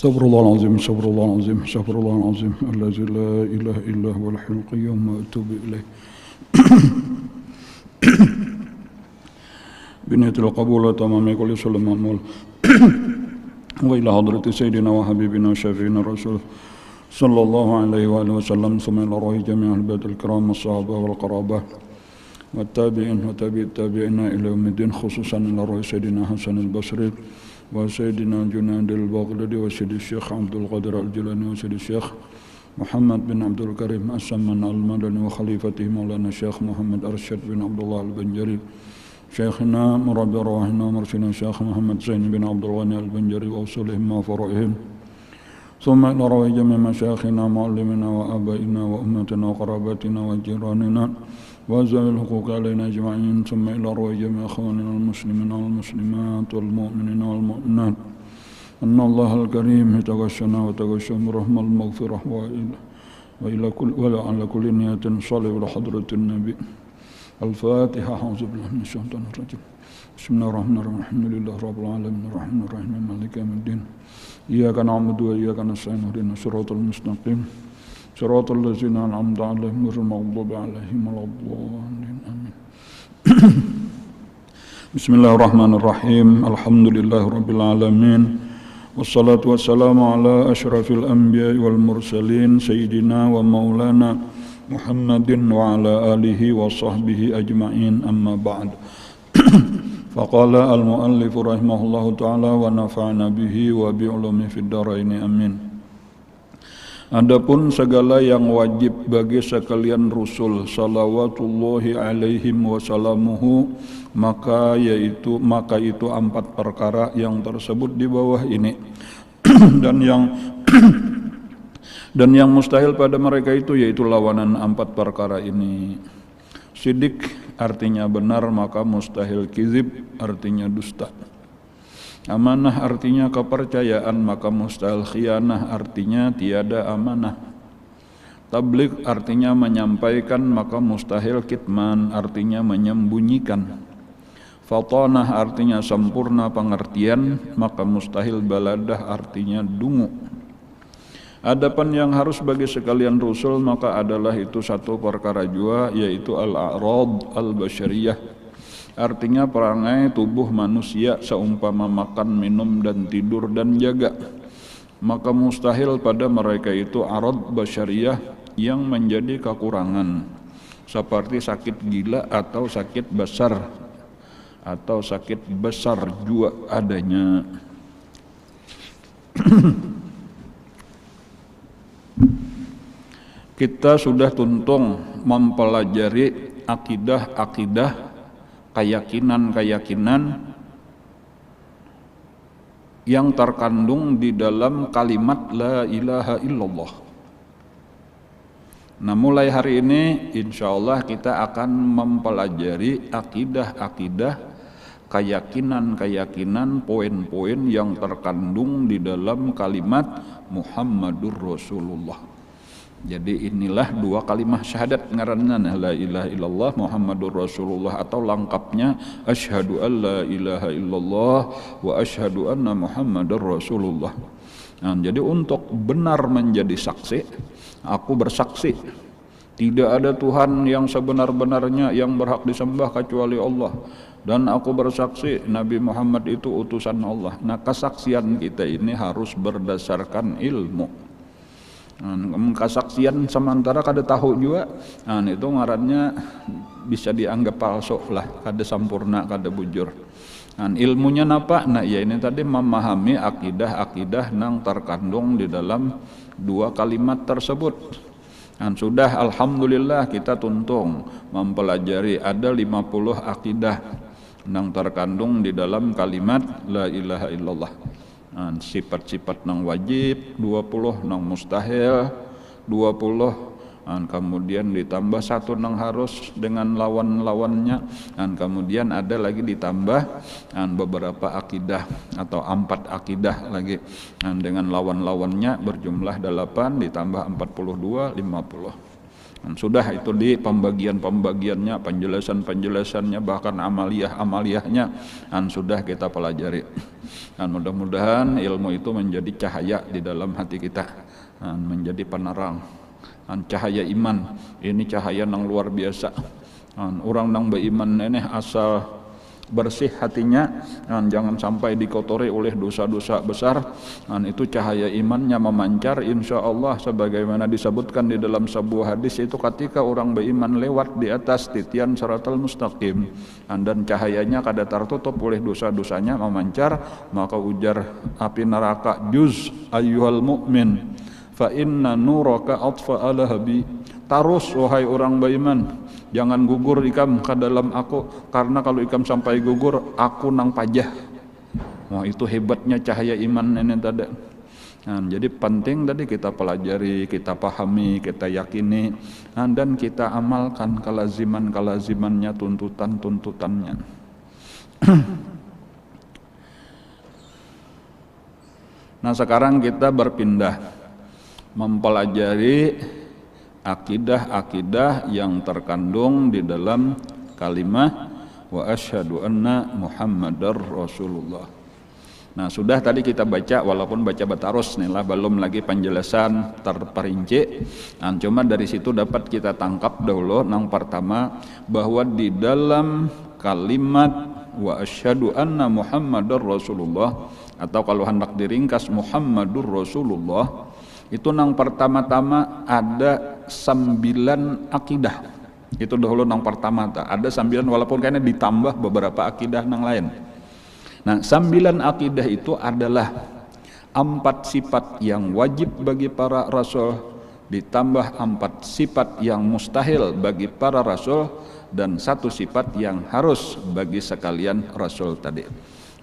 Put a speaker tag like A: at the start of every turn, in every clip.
A: Astaghfirullahaladzim, astaghfirullahaladzim, astaghfirullahaladzim, allazi la ilaha illa huwal hayyul qayyum wa atubu ilaih. Biniyatil qabul wa tamami kulli salam ma'mul. Wa ila hadrati sayyidina wa habibina syafi'ina rasul sallallahu alaihi wa alihi wasallam, summa ila ruhi jami'al baitil kiram as-sahabah wal qarabah wa tabi'in wa tabi'it tabi'ina ila yaumiddin, khususan ila ruhi sayyidina Hasan al-Basri wa sayyidina Junaid al-Baghdadi wa sayyidi Syekh Abdul Qadir al-Jilani wa sayyidi Syekh Muhammad bin Abdul Karim As-Samman al-Madani wa khalifatihi Maulana Syekh Muhammad Arsyad bin Abdullah al-Banjari, Syekhina Murabbi Rawahina Mursyidina Syekh Muhammad Zain bin Abdul Ghani al-Banjari wa usulihim wa fara'ihim, thumma ila rawi jami' masyayikhina mu'allimina wa abaina wa ummatina wa qarabatina wa jiranina wa zawil huquq alaina ajma'in, thumma ila rawi jami' akhwanina al-muslimina wal muslimat wal mu'minina wal mu'minat anna Allah al-karim yataghashshana wa taghashshahum rahmal maghfirah wa ila kulli niyatin salih wa hadratin nabi. Al-Fatiha. A'udzu billahi minasy syaithanir rajim. Bismillahirrahmanirrahim. Alhamdulillahi rabbil alamin arrahmanir rahim maliki yaumiddin. Iyyaka na'budu wa iyyaka nasta'in ihdinas siratal mustaqim siratal ladzina an'amta 'alaihim ghairil maghdubi 'alaihim waladdallin. Amin. Bismillahirrahmanirrahim. Alhamdulillahi rabbil alamin. Wassalatu wassalamu ala asyrafil anbiya'i wal mursalin sayyidina wa maulana Muhammadin wa ala alihi wa sahbihi ajma'in, amma ba'd. Faqala al-muallif rahimahullahu ta'ala wa nafa'ana bihi wa bi'ulumi fid dharaini, amin. Adapun segala yang wajib bagi sekalian Rasul salawatullahi alaihim wa salamuhu, maka itu 4 perkara yang tersebut di bawah ini. Dan yang mustahil pada mereka itu yaitu lawanan 4 perkara ini. Sidik artinya benar, maka mustahil kizib artinya dusta. Amanah artinya kepercayaan, maka mustahil khianah artinya tiada amanah. Tabligh artinya menyampaikan, maka mustahil kitman artinya menyembunyikan. Fatanah artinya sempurna pengertian, maka mustahil baladah artinya dungu. Adapun yang harus bagi sekalian Rasul maka adalah itu 1 perkara jua, yaitu al-a'rad al-basyariyah, artinya perangai tubuh manusia seumpama makan, minum dan tidur dan jaga. Maka mustahil pada mereka itu arad basyariyah yang menjadi kekurangan, seperti sakit gila atau sakit besar jua adanya. Kita sudah tuntung mempelajari akidah-akidah, keyakinan-keyakinan yang terkandung di dalam kalimat la ilaha illallah. Nah, mulai hari ini insyaallah kita akan mempelajari akidah-akidah, keyakinan-keyakinan, poin-poin yang terkandung di dalam kalimat Muhammadur Rasulullah. Jadi inilah 2 kalimah syahadat ngaranna, la ilaha illallah Muhammadur Rasulullah, atau lengkapnya asyhadu an la ilaha illallah wa asyhadu anna Muhammadar Rasulullah. Nah, jadi untuk benar menjadi saksi, aku bersaksi tidak ada Tuhan yang sebenar-benarnya yang berhak disembah kecuali Allah, dan aku bersaksi Nabi Muhammad itu utusan Allah. Nah, kesaksian kita ini harus berdasarkan ilmu. Kesaksian sementara kada tahu juga, itu ngarannya bisa dianggap palsu lah, kada sempurna, kada bujur. Ilmunya napa? Nah, ya ini tadi memahami akidah-akidah nang terkandung di dalam 2 kalimat tersebut. Sudah alhamdulillah kita tuntung mempelajari ada 50 akidah nang terkandung di dalam kalimat la ilaha illallah. Sifat-sifat nang wajib 20, nang mustahil 20, kemudian ditambah 1 nang harus dengan lawan-lawannya, dan kemudian ada lagi ditambah beberapa akidah atau 4 akidah lagi dengan lawan-lawannya berjumlah 8 ditambah 42, 50. Sudah itu di pembagiannya, penjelasannya, bahkan amaliyahnya sudah kita pelajari. Mudah-mudahan ilmu itu menjadi cahaya di dalam hati kita, menjadi penerang, cahaya iman. Ini cahaya yang luar biasa. Orang yang beriman ini asal bersih hatinya, jangan sampai dikotori oleh dosa-dosa besar, itu cahaya imannya memancar insya Allah, sebagaimana disebutkan di dalam sebuah hadis itu ketika orang beriman lewat di atas titian siratal mustaqim, dan cahayanya kada tertutup oleh dosa-dosanya memancar, maka ujar api neraka, juz ayyuhal mu'min fa inna nuraka atfa ala habi, tarus wahai orang beriman, jangan gugur ikam ke dalam aku, karena kalau ikam sampai gugur aku nang pajah. Wah, itu hebatnya cahaya iman ini tadi. Jadi penting tadi kita pelajari, kita pahami, kita yakini, dan kita amalkan kelazimannya, tuntutannya. Nah, sekarang kita berpindah mempelajari akidah-akidah yang terkandung di dalam kalimat wa asyhadu anna Muhammadar Rasulullah. Nah, sudah tadi kita baca, walaupun baca batarus nih lah, belum lagi penjelasan terperinci. Cuma dari situ dapat kita tangkap dahulu yang pertama, bahwa di dalam kalimat wa asyhadu anna Muhammadar Rasulullah, atau kalau hendak diringkas Muhammadur Rasulullah, itu yang pertama-tama ada 9 akidah. Itu dahulu yang pertama, ada 9, walaupun kayaknya ditambah beberapa akidah yang lain. Nah, 9 akidah itu adalah 4 sifat yang wajib bagi para rasul, ditambah 4 sifat yang mustahil bagi para rasul, dan 1 sifat yang harus bagi sekalian rasul tadi.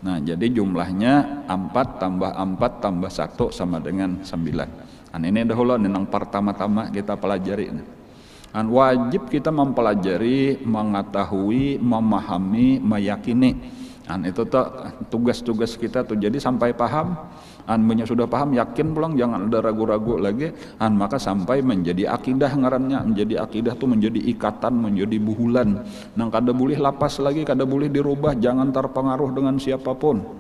A: Nah, jadi jumlahnya 4 tambah 4 tambah 1 sama dengan 9. Ini dahulu yang pertama-tama kita pelajari. Wajib kita mempelajari, mengetahui, memahami, meyakini. Itu tugas-tugas kita tuh. Jadi sampai paham, punya sudah paham, yakin pulang, jangan ada ragu-ragu lagi. Maka sampai menjadi akidah ngarannya, menjadi akidah tuh menjadi ikatan, menjadi buhulan. Kada boleh lapas lagi, kada boleh dirubah, jangan terpengaruh dengan siapapun.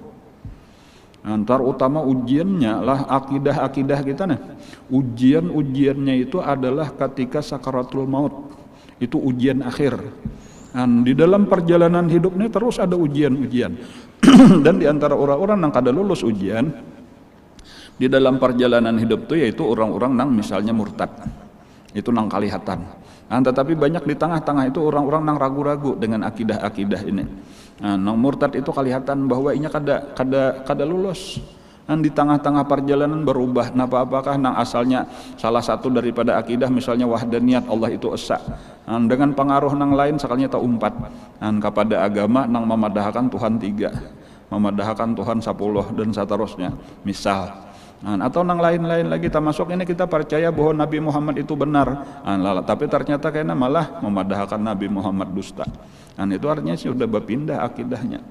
A: Antar utama ujiannya lah akidah kita nih. Ujiannya itu adalah ketika sakaratul maut. Itu ujian akhir. Di dalam perjalanan hidup ini terus ada ujian-ujian. Dan di antara orang-orang yang kada lulus ujian di dalam perjalanan hidup itu yaitu orang-orang yang misalnya murtad. Itu nang kalihatan. Tetapi banyak di tengah-tengah itu orang-orang yang ragu-ragu dengan akidah-akidah ini. Nang murtad itu kelihatan bahwa ini kada lulus. Di tengah-tengah perjalanan berubah. Apakah nang asalnya salah satu daripada akidah misalnya wahdaniyat, Allah itu esa. Dengan pengaruh nang lain sakalnya tak umpat. Kepada agama nang memadahkan Tuhan 3, memadahkan Tuhan 10 dan seterusnya. Misal. Atau nang lain-lain lagi termasuk ini kita percaya bahwa Nabi Muhammad itu benar, tapi ternyata kayaknya malah memadahkan Nabi Muhammad dusta. Itu artinya sudah berpindah akidahnya.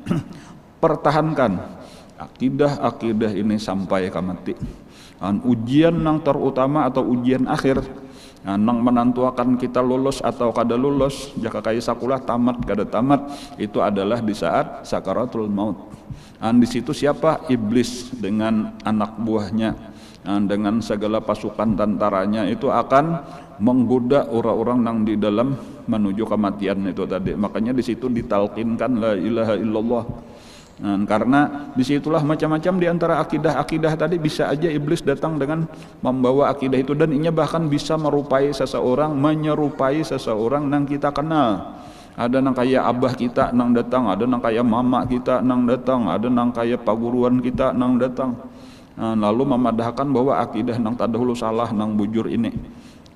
A: Pertahankan akidah ini sampai mati. Ujian yang terutama atau ujian akhir nang menentukan kita lulus atau kada lulus, jika kaya sakulah tamat kada tamat, itu adalah di saat sakaratul maut. Di situ siapa? Iblis dengan anak buahnya, dengan segala pasukan tentaranya itu akan menggoda orang-orang yang di dalam menuju kematian itu tadi. Makanya di situ ditalkinkan la ilaha illallah. Karena disitulah macam-macam di antara akidah-akidah tadi bisa aja iblis datang dengan membawa akidah itu, dan inya bahkan bisa menyerupai seseorang yang kita kenal. Ada nang kaya abah kita nang datang, ada nang kaya mama kita nang datang, ada nang kaya paguruan kita nang datang. Lalu memadahkan bahwa akidah nang tadahulu salah, nang bujur ini.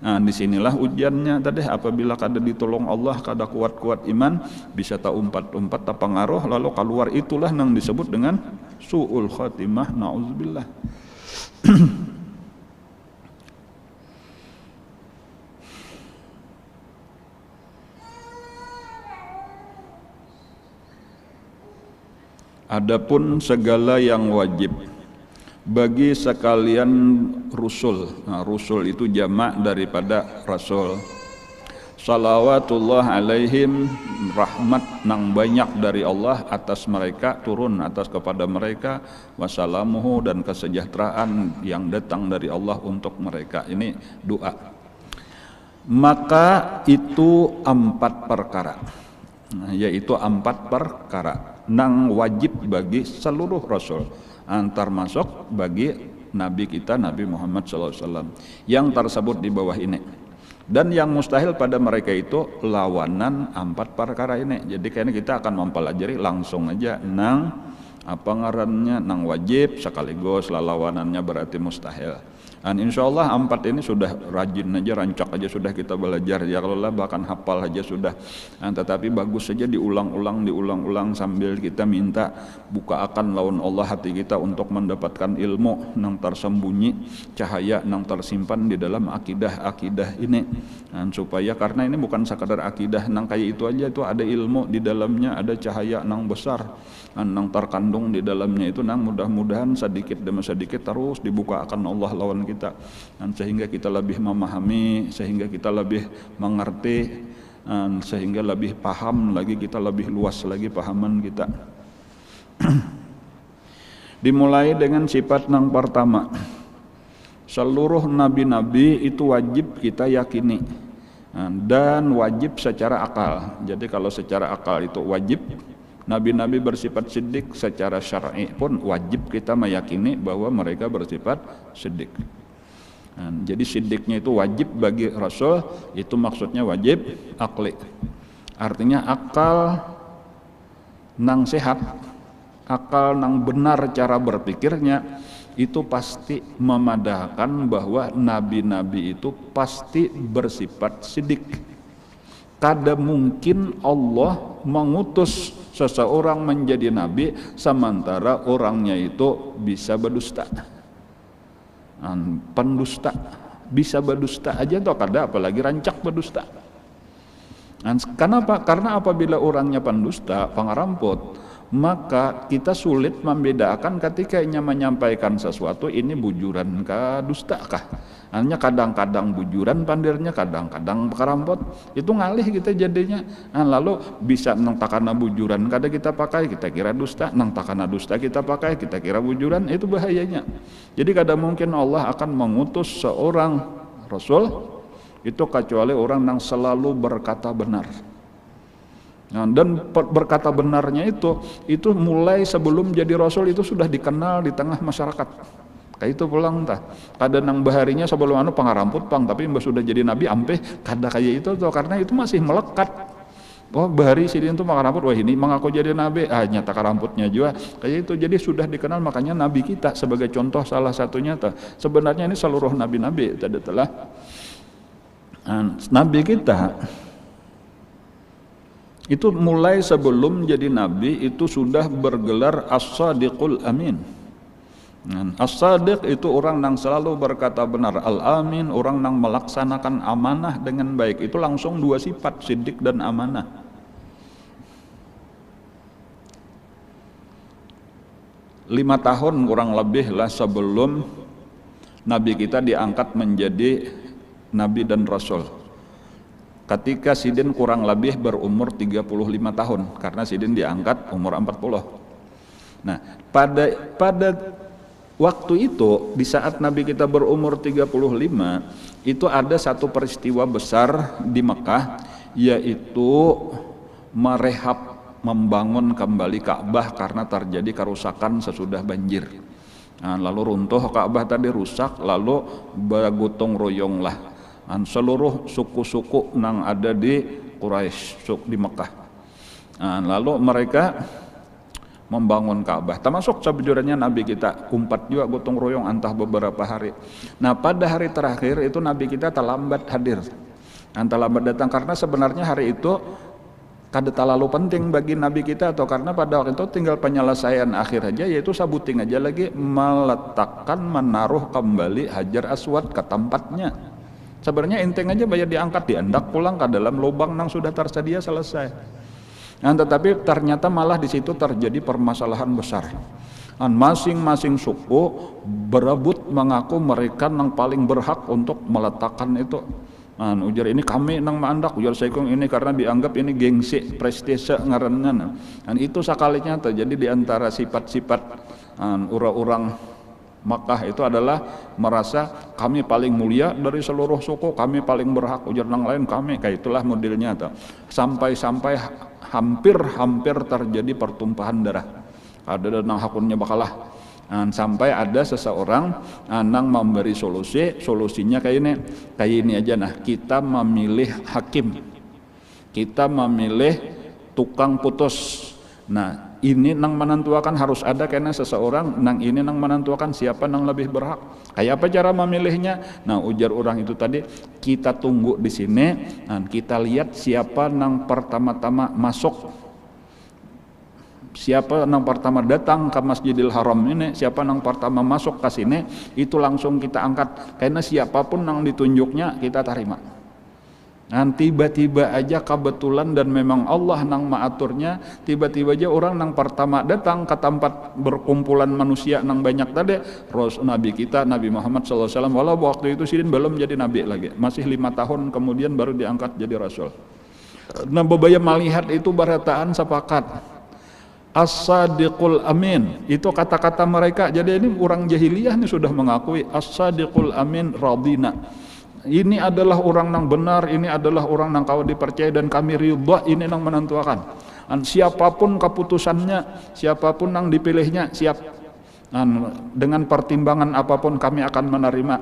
A: Disinilah ujiannya tadi. Apabila kada ditolong Allah, kada kuat-kuat iman, bisa tak umpat-umpat tak pengaruh, lalu keluar itulah nang disebut dengan su'ul khatimah, na'udzubillah. Adapun segala yang wajib bagi sekalian rusul. Rusul itu jamak daripada rasul. salawatullah alaihim, rahmat nang banyak dari Allah atas mereka, turun atas kepada mereka, wassalamuhu, dan kesejahteraan yang datang dari Allah untuk mereka. Ini doa. Maka itu 4 perkara, yaitu 4 perkara nang wajib bagi seluruh rasul, antar masuk bagi Nabi kita Nabi Muhammad SAW yang tersebut di bawah ini. Dan yang mustahil pada mereka itu lawanan 4 perkara ini. Jadi kayaknya kita akan mempelajari langsung aja nang apa ngarannya, nang wajib sekaligus lawanannya berarti mustahil. Dan insya Allah 4 ini sudah rajin aja, rancak aja sudah kita belajar ya, kalau lah bahkan hafal aja sudah. Tetapi bagus saja diulang-ulang sambil kita minta buka akan lawan Allah hati kita untuk mendapatkan ilmu nang tersembunyi, cahaya nang tersimpan di dalam akidah ini. Dan supaya karena ini bukan sekadar akidah nang kayak itu aja, itu ada ilmu di dalamnya, ada cahaya nang besar nang terkandung di dalamnya itu, nang mudah-mudahan sedikit demi sedikit terus dibuka akan Allah lawan kita, dan sehingga kita lebih memahami, sehingga kita lebih mengerti, dan sehingga lebih paham lagi, kita lebih luas lagi pahaman kita. Dimulai dengan sifat nang pertama, seluruh nabi-nabi itu wajib kita yakini, dan wajib secara akal. Jadi kalau secara akal itu wajib, nabi-nabi bersifat siddiq, secara syar'i pun wajib kita meyakini bahwa mereka bersifat siddiq. Jadi siddiqnya itu wajib bagi rasul, itu maksudnya wajib akli. Artinya akal nang sehat, akal nang benar cara berpikirnya, itu pasti memadahkan bahwa nabi-nabi itu pasti bersifat siddiq. Kada mungkin Allah mengutus seseorang menjadi nabi sementara orangnya itu bisa berdusta, pendusta, bisa berdusta aja atau kada apalagi rancak berdusta. Kenapa? Karena apabila orangnya pendusta, pangaramput, maka kita sulit membedakan ketika ia menyampaikan sesuatu ini bujuran kah, dusta kah. Hanya kadang-kadang bujuran pandirnya, kadang-kadang karampot, itu ngalih kita jadinya. Lalu bisa nang takana bujuran kada kita pakai, kita kira dusta, nang takana dusta kita pakai, kita kira bujuran, itu bahayanya. Jadi kada mungkin Allah akan mengutus seorang rasul itu kecuali orang yang selalu berkata benar. Dan berkata benarnya itu mulai sebelum jadi rasul itu sudah dikenal di tengah masyarakat. Kayak itu pulang tah. Kada nang baharinya sebelum pangaramput pang, tapi mbah sudah jadi nabi ampeh kada kayak itu tuh, karena itu masih melekat. Oh bahari sidin tuh pangaramput, wah ini mengaku jadi nabi, nyata karamputnya juga kayak itu. Jadi sudah dikenal, makanya nabi kita sebagai contoh salah satunya tah. Sebenarnya ini seluruh nabi-nabi tadi telah nabi kita itu mulai sebelum jadi nabi itu sudah bergelar as-sadiqul amin. As-sadiq itu orang yang selalu berkata benar, al-amin orang yang melaksanakan amanah dengan baik. Itu langsung 2 sifat, siddiq dan amanah. Lima tahun kurang lebih lah sebelum nabi kita diangkat menjadi nabi dan rasul, ketika Sidin kurang lebih berumur 35 tahun, karena Sidin diangkat umur 40. Nah, pada waktu itu, di saat Nabi kita berumur 35, itu ada satu peristiwa besar di Mekah, yaitu merehab, membangun kembali Ka'bah karena terjadi kerusakan sesudah banjir. Lalu runtuh Ka'bah tadi, rusak, lalu bergotong royonglah seluruh suku-suku yang ada di Quraisy, di Mekah. Lalu mereka membangun Ka'bah, termasuk sebenarnya Nabi kita kumpat juga gotong royong antah beberapa hari. Nah pada hari terakhir itu Nabi kita terlambat hadir, terlambat datang, karena sebenarnya hari itu kada terlalu penting bagi Nabi kita, atau karena pada waktu itu tinggal penyelesaian akhir aja, yaitu sabuting aja lagi meletakkan, menaruh kembali Hajar Aswad ke tempatnya. Sebenarnya inting aja bayar diangkat, diandak pulang ke dalam lubang yang sudah tersedia, selesai. Tetapi ternyata malah di situ terjadi permasalahan besar. Masing-masing suku berebut mengaku mereka yang paling berhak untuk meletakkan itu. Ujar ini kami nang maandak, ujar Saikong ini karena dianggap ini gengsi, prestise ngaranna. Itu sakalinya terjadi di antara sifat-sifat orang-orang Makkah itu adalah merasa kami paling mulia dari seluruh suku, kami paling berhak, ujar nang lain kami, kayak itulah modelnya tuh. Sampai hampir terjadi pertumpahan darah. Ada nang hakunnya bakalah. Sampai ada seseorang nang memberi solusinya kayak ini aja. Nah, kita memilih hakim, kita memilih tukang putus. Nah, ini nang menentukan harus ada karena seseorang nang ini nang menentukan siapa nang lebih berhak. Kayak apa cara memilihnya? Nah, ujar orang itu tadi, kita tunggu di sini, kita lihat siapa nang pertama-tama masuk. Siapa nang pertama datang ke Masjidil Haram ini, siapa nang pertama masuk ke sini, itu langsung kita angkat. Karena siapapun nang ditunjuknya kita terima. Tiba-tiba aja kebetulan dan memang Allah nang mengaturnya, tiba-tiba aja orang nang pertama datang ke tempat berkumpulan manusia nang banyak tadi, Nabi kita Nabi Muhammad SAW, walau waktu itu sidin belum jadi Nabi lagi, masih 5 tahun kemudian baru diangkat jadi Rasul. Nah, bebaya melihat itu barataan sepakat. As-sadiqul amin, itu kata-kata mereka. Jadi ini orang jahiliyah ini sudah mengakui as-sadiqul amin radina. Ini adalah orang yang benar, ini adalah orang yang kau dipercaya dan kami ridha, ini yang menentukan. Siapapun keputusannya, siapapun yang dipilihnya, siap. Dengan pertimbangan apapun kami akan menerima,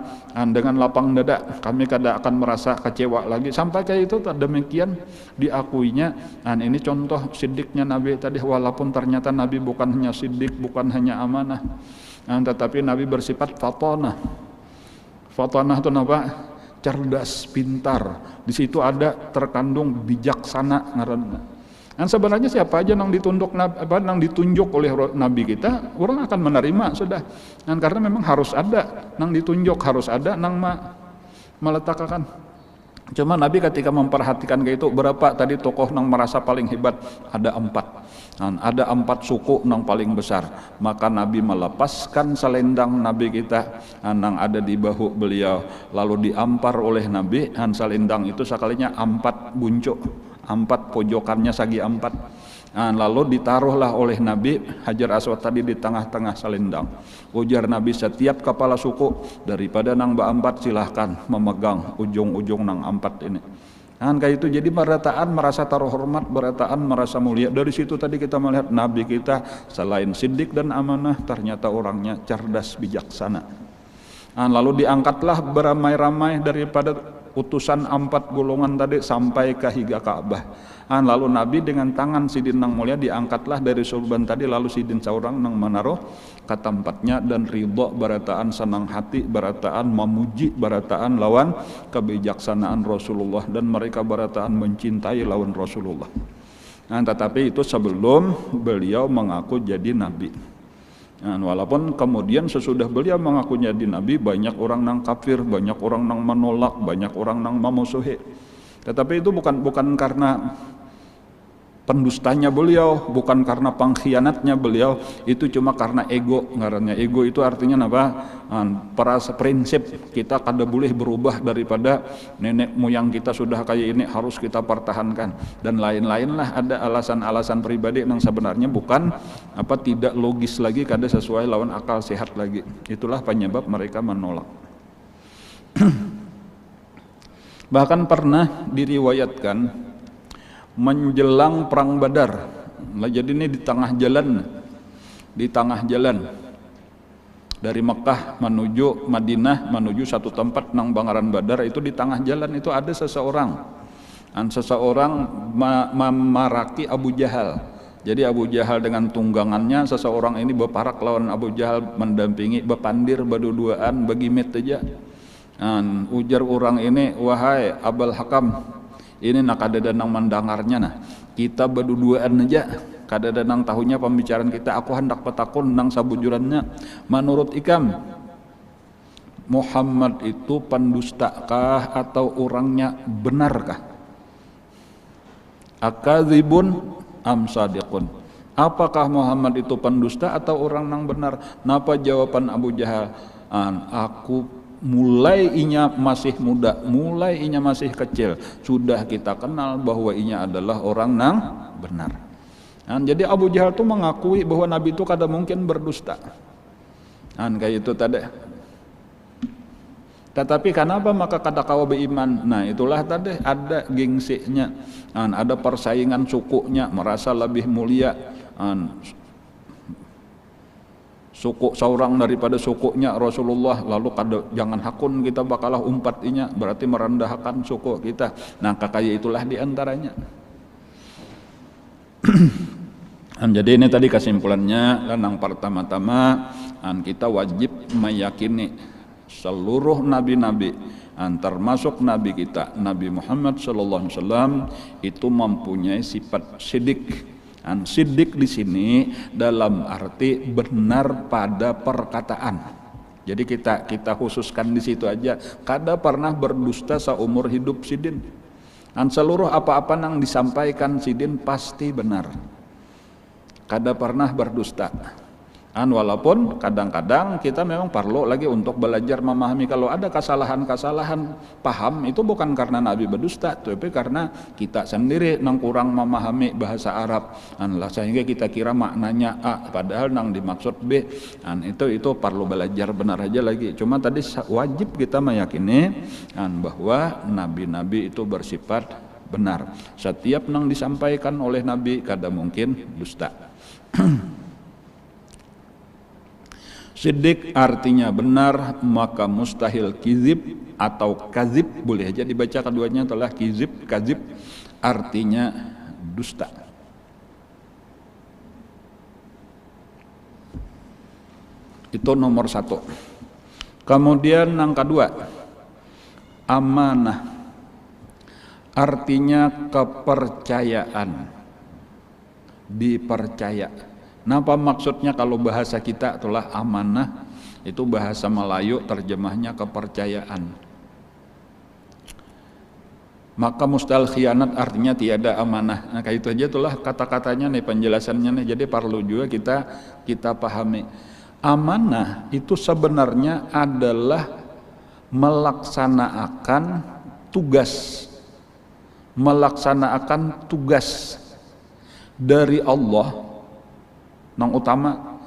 A: dengan lapang dada, kami tidak akan merasa kecewa lagi. Sampai kayak itu demikian diakuinya. Ini contoh sidiknya Nabi tadi, walaupun ternyata Nabi bukan hanya sidik, bukan hanya amanah, tetapi Nabi bersifat fatonah. Fatonah itu apa? Cerdas, pintar. Di situ ada terkandung bijaksana ngaranna. Sebenarnya siapa aja yang ditunjuk oleh Nabi kita, orang akan menerima sudah. Karena memang harus ada yang ditunjuk, harus ada yang meletakkan. Cuma Nabi ketika memperhatikan kayak itu, berapa tadi tokoh yang merasa paling hebat? Ada 4. Ada 4 suku yang paling besar. Maka Nabi melepaskan selendang Nabi kita yang ada di bahu beliau, lalu diampar oleh Nabi. Selendang itu sekalinya 4 buncuk, 4 pojokannya sagi 4. Lalu ditaruhlah oleh Nabi Hajar Aswad tadi di tengah-tengah selendang. Ujar Nabi, setiap kepala suku daripada nang ba-4 silahkan memegang ujung-ujung nang 4 ini. Kayak itu, jadi berataan merasa terhormat, berataan merasa mulia. Dari situ tadi kita melihat Nabi kita selain sidik dan amanah, ternyata orangnya cerdas bijaksana. Lalu diangkatlah beramai-ramai daripada utusan 4 golongan tadi sampai ke higa Ka'bah. Lalu Nabi dengan tangan sidin nang mulia diangkatlah dari surban tadi, lalu sidin seorang nang menaruh ke tempatnya dan ridha, barataan senang hati, barataan memuji, barataan lawan kebijaksanaan Rasulullah, dan mereka barataan mencintai lawan Rasulullah. Tetapi itu sebelum beliau mengaku jadi Nabi. Walaupun kemudian sesudah beliau mengaku jadi Nabi, banyak orang nang kafir, banyak orang nang menolak, banyak orang nang memusuhi. Tetapi itu bukan karena pendustanya beliau, bukan karena pengkhianatnya beliau, itu cuma karena ego. Ngarannya ego itu artinya apa? Perasa prinsip kita kada boleh berubah daripada nenek moyang kita sudah kayak ini, harus kita pertahankan, dan lain-lain lah. Ada alasan-alasan pribadi yang sebenarnya bukan tidak logis lagi, kada sesuai lawan akal sehat lagi. Itulah penyebab mereka menolak. Bahkan pernah diriwayatkan menjelang perang Badar. Jadi ini di tengah jalan dari Mekah menuju Madinah, menuju satu tempat nang bangaran Badar, itu di tengah jalan itu ada seseorang memaraki Abu Jahal. Jadi Abu Jahal dengan tunggangannya, seseorang ini berparak lawan Abu Jahal, mendampingi, bepandir, berduaan, begimit aja. Ujar orang ini, wahai Abul Hakam, ini nak ada danang mendengarnya, nah kita berduaan aja, kada danang tahunya pembicaraan kita. Aku hendak petakun nang sabujurannya, menurut ikam Muhammad itu pendustakah atau orangnya benarkah? Akadzibun am sadiqun? Apakah Muhammad itu pendusta atau orang nang benar? Napa jawaban Abu Jahal? Aku mulai inya masih muda, mulai inya masih kecil, sudah kita kenal bahwa inya adalah orang nang benar. Jadi Abu Jahal tuh mengakui bahwa Nabi itu kada mungkin berdusta. Kayak itu tadi. Tetapi kenapa maka kada kawa beriman? Nah itulah tadi ada gengsinya, ada persaingan sukunya, merasa lebih mulia. Suku seorang daripada sukunya Rasulullah, lalu kada jangan hakun kita bakalah umpatinya, berarti merendahkan suku kita. Nah kakaya itulah diantaranya. Jadi ini tadi kesimpulannya, yang pertama-tama kita wajib meyakini seluruh nabi-nabi, termasuk nabi kita Nabi Muhammad SAW itu mempunyai sifat sidik. Sidik di sini dalam arti benar pada perkataan. Jadi kita khususkan di situ aja, kada pernah berdusta seumur hidup sidin. Seluruh apa-apa yang disampaikan sidin pasti benar. Kada pernah berdusta. Walaupun kadang-kadang kita memang perlu lagi untuk belajar memahami kalau ada kesalahan-kesalahan paham itu bukan karena Nabi berdusta, tapi karena kita sendiri nang kurang memahami bahasa Arab, sehingga kita kira maknanya A padahal nang dimaksud B. Itu perlu belajar benar aja lagi. Cuma tadi wajib kita meyakini bahwa nabi-nabi itu bersifat benar. Setiap nang disampaikan oleh Nabi kada mungkin dusta. Siddiq artinya benar, maka mustahil kizib atau kazib, boleh aja dibaca keduanya telah kizib, kazib artinya dusta. Itu nomor satu. Kemudian yang kedua, amanah artinya kepercayaan, dipercaya. Apa maksudnya kalau bahasa kita itulah amanah, itu bahasa Melayu terjemahnya kepercayaan. Maka mustahil khianat artinya tiada amanah. Nah kayak itu aja itulah kata-katanya nih, penjelasannya nih. Jadi perlu juga kita pahami. Amanah itu sebenarnya adalah melaksanakan tugas. Melaksanakan tugas dari Allah nang utama,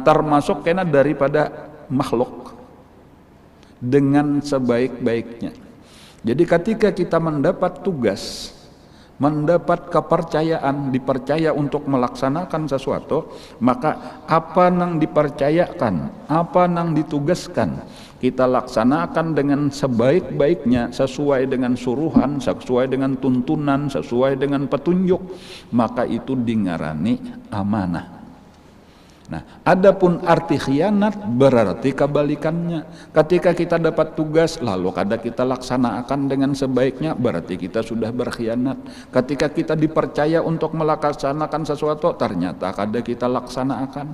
A: termasuk kena daripada makhluk dengan sebaik-baiknya. Jadi ketika kita mendapat tugas, mendapat kepercayaan, dipercaya untuk melaksanakan sesuatu, maka apa nang dipercayakan, apa nang ditugaskan, kita laksanakan dengan sebaik-baiknya, sesuai dengan suruhan, sesuai dengan tuntunan, sesuai dengan petunjuk, maka itu dingarani amanah. Nah, adapun arti khianat berarti kebalikannya. Ketika kita dapat tugas lalu kada kita laksanakan dengan sebaiknya, berarti kita sudah berkhianat. Ketika kita dipercaya untuk melaksanakan sesuatu ternyata kada kita laksanakan,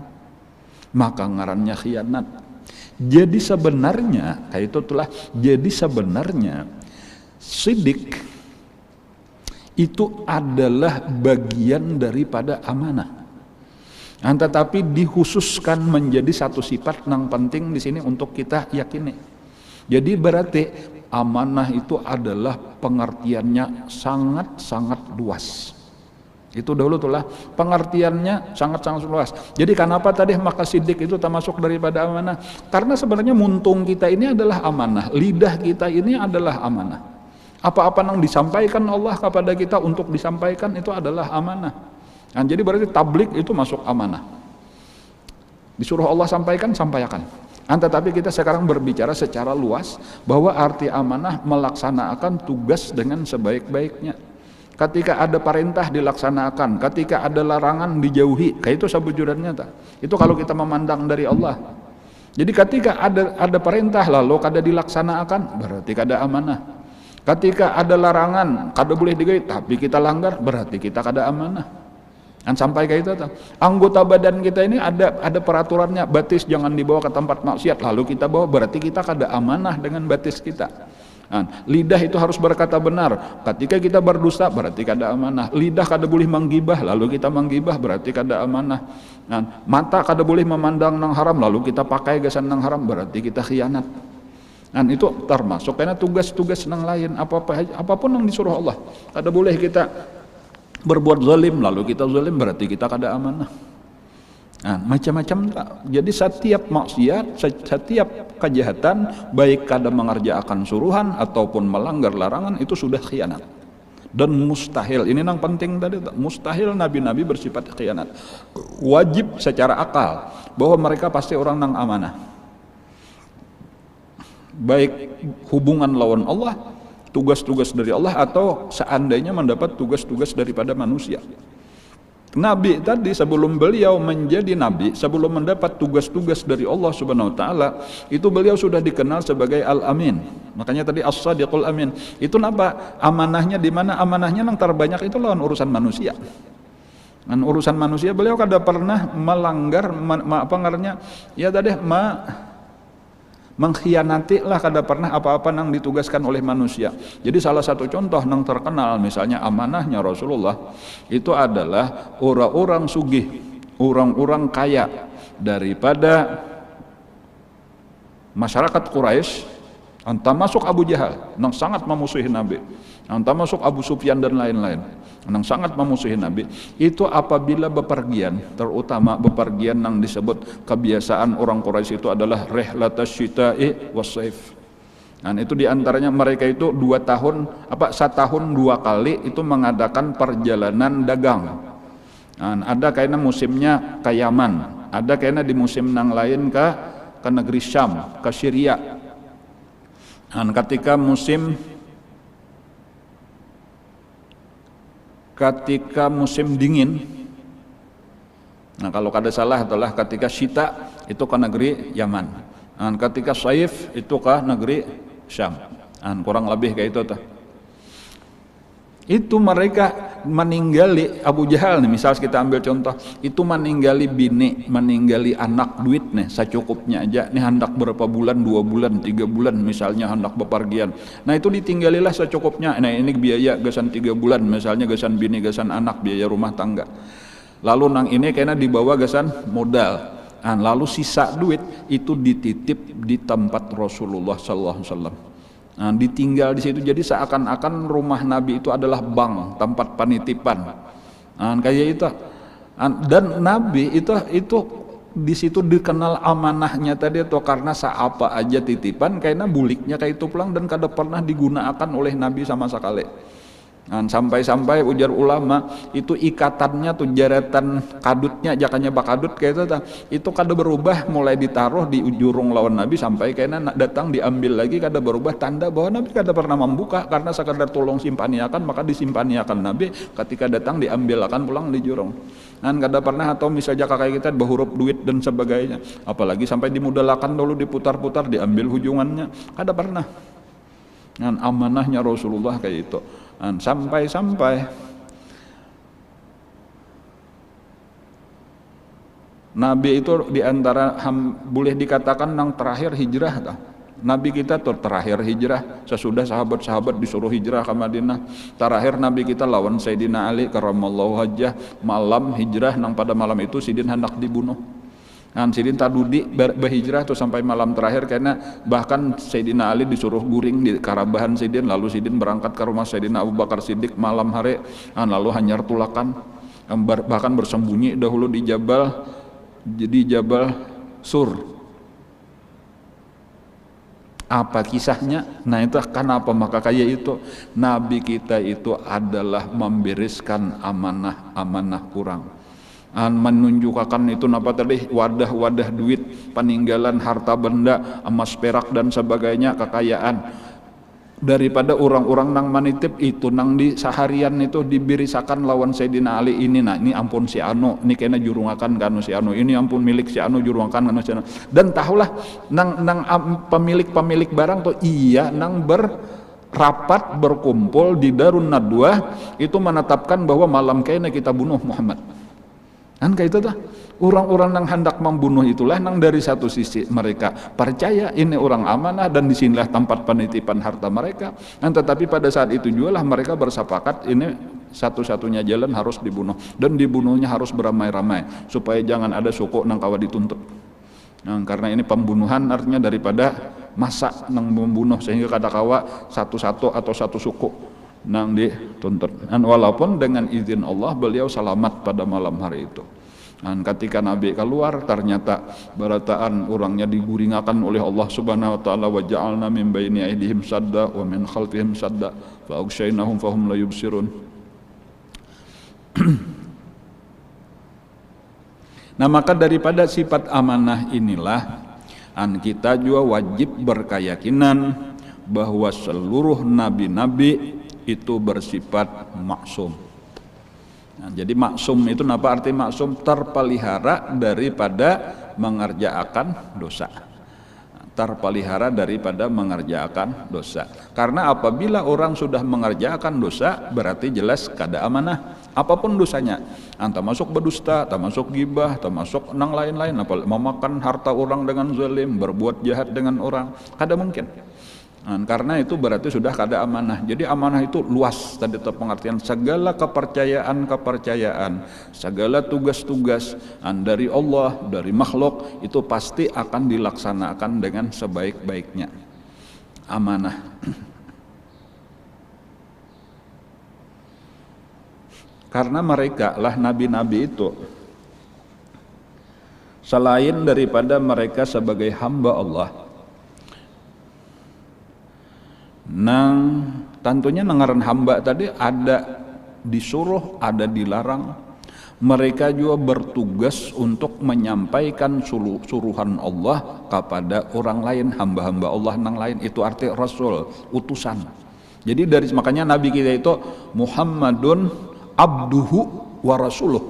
A: maka ngarannya khianat. Jadi sebenarnya kayak itu telah. Jadi sebenarnya sidik itu adalah bagian daripada amanah. Tetapi dikhususkan menjadi satu sifat yang penting di sini untuk kita yakini. Jadi berarti amanah itu adalah pengertiannya sangat-sangat luas. Itu dahulu itulah pengertiannya sangat-sangat luas. Jadi kenapa tadi maka sidik itu termasuk daripada amanah? Karena sebenarnya muntung kita ini adalah amanah, lidah kita ini adalah amanah. Apa-apa yang disampaikan Allah kepada kita untuk disampaikan itu adalah amanah. Jadi berarti tablik itu masuk amanah. Disuruh Allah sampaikan, sampaikan. Tetapi kita sekarang berbicara secara luas bahwa arti amanah melaksanakan tugas dengan sebaik-baiknya. Ketika ada perintah dilaksanakan, ketika ada larangan dijauhi, kayak itu sebujurannya tak. Itu kalau kita memandang dari Allah. Jadi ketika ada perintah lalu kada dilaksanakan, berarti kada amanah. Ketika ada larangan kada boleh digait, tapi kita langgar, berarti kita kada amanah. Sampai kayak itu, anggota badan kita ini ada peraturannya, batis jangan dibawa ke tempat maksiat, lalu kita bawa, berarti kita kada amanah dengan batis kita. Lidah itu harus berkata benar, ketika kita berdusta berarti kada amanah. Lidah kada boleh menggibah, lalu kita menggibah, berarti kada amanah. Mata kada boleh memandang nang haram, lalu kita pakai gasan nang haram, berarti kita khianat. Dan itu termasuk karena tugas-tugas nang lain apapun yang disuruh Allah. Kada boleh kita berbuat zalim lalu kita zalim berarti kita kada amanah. Nah, macam-macam tak. Jadi setiap maksiat, setiap kejahatan baik kada mengerjakan suruhan ataupun melanggar larangan itu sudah khianat. Dan mustahil, ini yang penting tadi, mustahil nabi-nabi bersifat khianat. Wajib secara akal bahwa mereka pasti orang nang amanah. Baik hubungan lawan Allah, tugas-tugas dari Allah atau seandainya mendapat tugas-tugas daripada manusia. Nabi tadi sebelum beliau menjadi nabi, sebelum mendapat tugas-tugas dari Allah Subhanahu wa taala, itu beliau sudah dikenal sebagai Al-Amin. Makanya tadi As-Sadiqul Amin. Itu napa? Amanahnya di mana? Amanahnya yang terbanyak itu lawan urusan manusia. Dan urusan manusia beliau kada pernah melanggar apa ngarannya? Ya tadi mengkhianati lah, kada pernah apa-apa yang ditugaskan oleh manusia. Jadi salah satu contoh yang terkenal misalnya amanahnya Rasulullah itu adalah orang-orang sugih, orang-orang kaya daripada masyarakat Quraisy, entah masuk Abu Jahal yang sangat memusuhi Nabi, entah masuk Abu Sufyan dan lain-lain yang sangat memusuhi Nabi, itu apabila bepergian, terutama bepergian yang disebut kebiasaan orang Quraisy itu adalah rihlatas syita'i wassaif. Nah, itu diantaranya mereka itu 2 tahun setahun 2 kali itu mengadakan perjalanan dagang. Nah, ada kayaknya musimnya ke Yaman, ada kayaknya di musim yang lain ke negeri Syam, ke Syria. Nah, ketika musim dingin, nah kalau kada salah adalah ketika syita itu ke negeri Yaman, nah, ketika saif itu ke negeri Syam, nah, kurang lebih kayak itu tuh. Itu mereka meninggali Abu Jahal nih, misal kita ambil contoh, itu meninggali bini, meninggali anak duit nih secukupnya aja, nih hendak berapa bulan, 2 bulan, 3 bulan misalnya hendak bepergian. Nah itu ditinggalilah secukupnya. Nah ini biaya gasan 3 bulan misalnya, gasan bini, gasan anak, biaya rumah tangga. Lalu nang ini kayaknya dibawa gasan modal. Nah, lalu sisa duit itu dititip di tempat Rasulullah sallallahu alaihi wasallam. Nah, ditinggal di situ, jadi seakan-akan rumah Nabi itu adalah bank, tempat penitipan. Nah, kayak itu. Dan Nabi itu di situ dikenal amanahnya tadi itu karena seapa aja titipan kayaknya buliknya kayak itu pulang dan kada pernah digunakan oleh Nabi sama sekali. Nah, sampai-sampai ujar ulama itu ikatannya tuh jaratan kadutnya jakanya bakadut kayak itu kada berubah, mulai ditaruh di ujurung lawan Nabi sampai kayaknya datang diambil lagi kada berubah, tanda bahwa Nabi kada pernah membuka karena sekadar tolong simpaniakan, maka disimpaniakan Nabi, ketika datang diambil akan pulang di jurung. Nah, kada pernah, atau misalnya kayak kita berhuruf duit dan sebagainya, apalagi sampai dimudalakan dulu diputar-putar diambil hujungannya, kada pernah. Nah, amanahnya Rasulullah kayak itu. Dan sampai-sampai Nabi itu diantara boleh dikatakan yang terakhir hijrah tak? Nabi kita tuh terakhir hijrah sesudah sahabat-sahabat disuruh hijrah ke Madinah. Terakhir Nabi kita lawan Sayyidina Ali karramallahu wajhah, malam hijrah, nang pada malam itu Sidin hendak dibunuh. Nah, Sidin tadudi berhijrah tuh sampai malam terakhir, karena bahkan Sayyidina Ali disuruh guring di karabahan Sidin, lalu Sidin berangkat ke rumah Sayyidina Abu Bakar Siddiq malam hari, lalu hanyar tulakan, bahkan bersembunyi dahulu di Jabal Sur. Apa kisahnya? Nah itu kenapa maka kayak itu Nabi kita itu adalah membereskan amanah kurang. Menunjukkan itu napa tadi wadah-wadah duit, peninggalan harta benda, emas perak dan sebagainya, kekayaan daripada orang-orang nang manitip itu nang di seharian itu dibirisakan lawan Sayyidina Ali ini. Nah ini ampun si anu, ini kena jurungakan kanu si anu, ini ampun milik si anu jurungakan kanu si anu. Dan tahulah nang pemilik barang tuh iya nang rapat berkumpul di Darun Nadwah itu menetapkan bahwa malam kayaknya kita bunuh Muhammad. Kan kayak itu tuh orang-orang yang hendak membunuh itulah nang dari satu sisi mereka percaya ini orang amanah dan disinilah tempat penitipan harta mereka. Dan tetapi pada saat itu juga lah mereka bersepakat ini satu-satunya jalan harus dibunuh, dan dibunuhnya harus beramai-ramai supaya jangan ada suku nang kawa dituntut. Nah, karena ini pembunuhan artinya daripada masa nang membunuh sehingga kada kawa satu-satu atau satu suku nang dituntut. Dan walaupun dengan izin Allah beliau selamat pada malam hari itu. Dan ketika Nabi keluar ternyata barataan orangnya diguringakan oleh Allah Subhanahu wa taala, wa ja'alna min baini aydihim sadda wa min khalfihim sadda fa aghshaynahum fahum la yubsirun. Nah, maka daripada sifat amanah inilah kita juga wajib berkeyakinan bahwa seluruh nabi-nabi itu bersifat maksum. Nah, jadi maksum itu apa arti maksum? Terpelihara daripada mengerjakan dosa. Terpelihara daripada mengerjakan dosa. Karena apabila orang sudah mengerjakan dosa berarti jelas kada amanah. Apapun dosanya, termasuk berdusta, termasuk gibah, termasuk nang lain-lain, memakan harta orang dengan zalim, berbuat jahat dengan orang, kada mungkin. Karena itu berarti sudah kada amanah. Jadi amanah itu luas tadi pengertian segala kepercayaan, segala tugas-tugas dari Allah, dari makhluk itu pasti akan dilaksanakan dengan sebaik-baiknya. Amanah. Karena mereka lah nabi-nabi itu selain daripada mereka sebagai hamba Allah, tentunya nengaran hamba tadi ada disuruh, ada dilarang. Mereka juga bertugas untuk menyampaikan suruhan Allah kepada orang lain, hamba-hamba Allah yang lain. Itu arti Rasul, utusan. Jadi makanya Nabi kita itu Muhammadun abduhu wa rasuluh.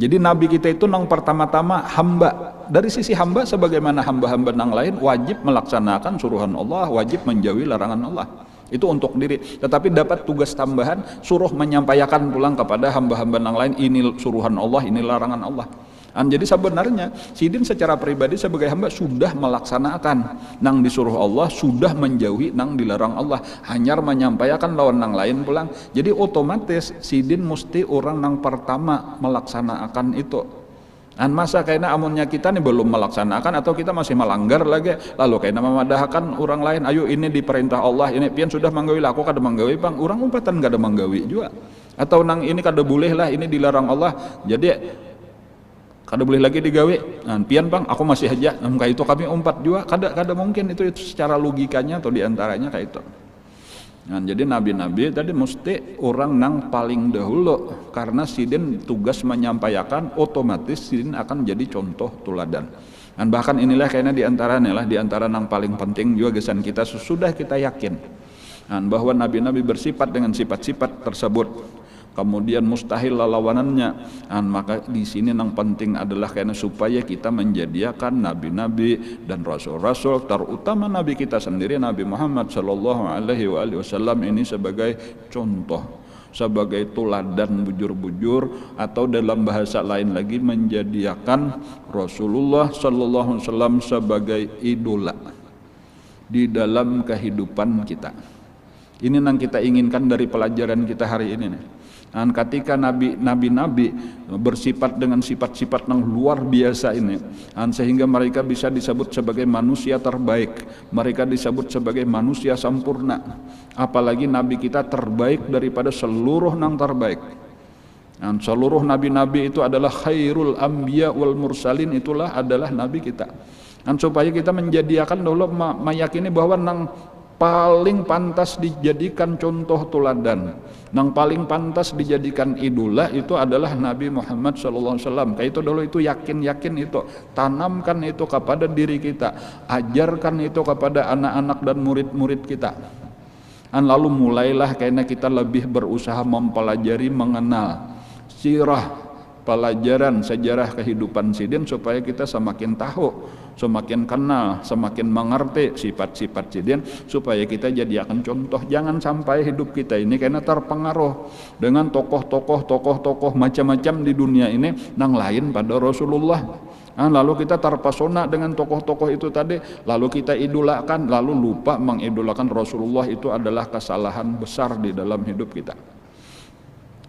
A: Jadi Nabi kita itu nang pertama-tama hamba. Dari sisi hamba sebagaimana hamba-hamba nang lain wajib melaksanakan suruhan Allah, wajib menjauhi larangan Allah. Itu untuk diri. Tetapi dapat tugas tambahan suruh menyampaikan pulang kepada hamba-hamba nang lain, ini suruhan Allah, ini larangan Allah. Jadi sebenarnya Sidin secara pribadi sebagai hamba sudah melaksanakan nang disuruh Allah, sudah menjauhi nang dilarang Allah, hanya menyampaikan lawan nang lain pulang. Jadi otomatis Sidin mesti orang nang pertama melaksanakan itu. Dan masa kayaknya amunnya kita nih belum melaksanakan atau kita masih melanggar lagi, lalu kayaknya memadahkan orang lain, ayo ini diperintah Allah, ini pian sudah manggawi lah, aku kada manggawi bang, orang umpatan kada manggawi juga, atau nang ini kada boleh lah, ini dilarang Allah, jadi kada boleh lagi digawe. Nah, pian bang, aku masih aja. Kayak itu kami umpat juga. Kada mungkin itu secara logikanya atau diantaranya kayak itu. Nah, jadi nabi-nabi tadi mesti orang nang paling dahulu karena Sidin tugas menyampaikan, otomatis Sidin akan jadi contoh tuladan. Dan bahkan inilah kayaknya diantara nang paling penting juga gesan kita sudah kita yakin bahwa nabi-nabi bersifat dengan sifat-sifat tersebut. Kemudian mustahil lawanannya. Maka di sini yang penting adalah karena supaya kita menjadikan nabi-nabi dan rasul-rasul, terutama nabi kita sendiri Nabi Muhammad sallallahu alaihi wasallam ini sebagai contoh, sebagai tuladan bujur-bujur, atau dalam bahasa lain lagi menjadikan Rasulullah sallallahu alaihi wasallam sebagai idola di dalam kehidupan kita. Ini yang kita inginkan dari pelajaran kita hari ini nih. Dan ketika nabi-nabi bersifat dengan sifat-sifat yang luar biasa ini, sehingga mereka bisa disebut sebagai manusia terbaik, mereka disebut sebagai manusia sempurna, apalagi nabi kita terbaik daripada seluruh yang terbaik. Dan seluruh nabi-nabi itu adalah khairul anbiya wal mursalin, itulah adalah nabi kita. Dan supaya kita menjadikan dulu meyakini bahwa nang paling pantas dijadikan contoh tuladan, yang paling pantas dijadikan idola itu adalah Nabi Muhammad SAW. Kayak itu dulu, itu yakin itu, tanamkan itu kepada diri kita, ajarkan itu kepada anak-anak dan murid-murid kita. Dan lalu mulailah kayaknya kita lebih berusaha mempelajari, mengenal sirah, pelajaran sejarah kehidupan Sidin, supaya kita semakin tahu, semakin kenal, semakin mengerti sifat-sifat Sidin, supaya kita jadi akan contoh. Jangan sampai hidup kita ini karena terpengaruh dengan tokoh-tokoh macam-macam di dunia ini yang lain pada Rasulullah. Lalu kita terpesona dengan tokoh-tokoh itu tadi, lalu kita idolakan, lalu lupa mengidolakan Rasulullah. Itu adalah kesalahan besar di dalam hidup kita.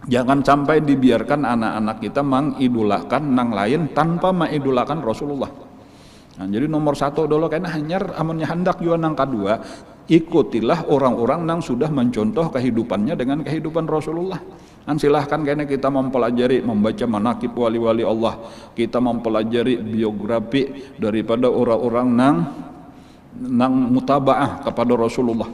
A: Jangan sampai dibiarkan anak-anak kita mengidolakan nang lain tanpa mengidolakan Rasulullah. Nah, jadi nomor satu dulu karena hanyar amunnya hendak juga nang kedua, ikutilah orang-orang yang sudah mencontoh kehidupannya dengan kehidupan Rasulullah. Dan silahkan karena kita mempelajari, membaca manaqib wali-wali Allah, kita mempelajari biografi daripada orang-orang nang mutabaah kepada Rasulullah.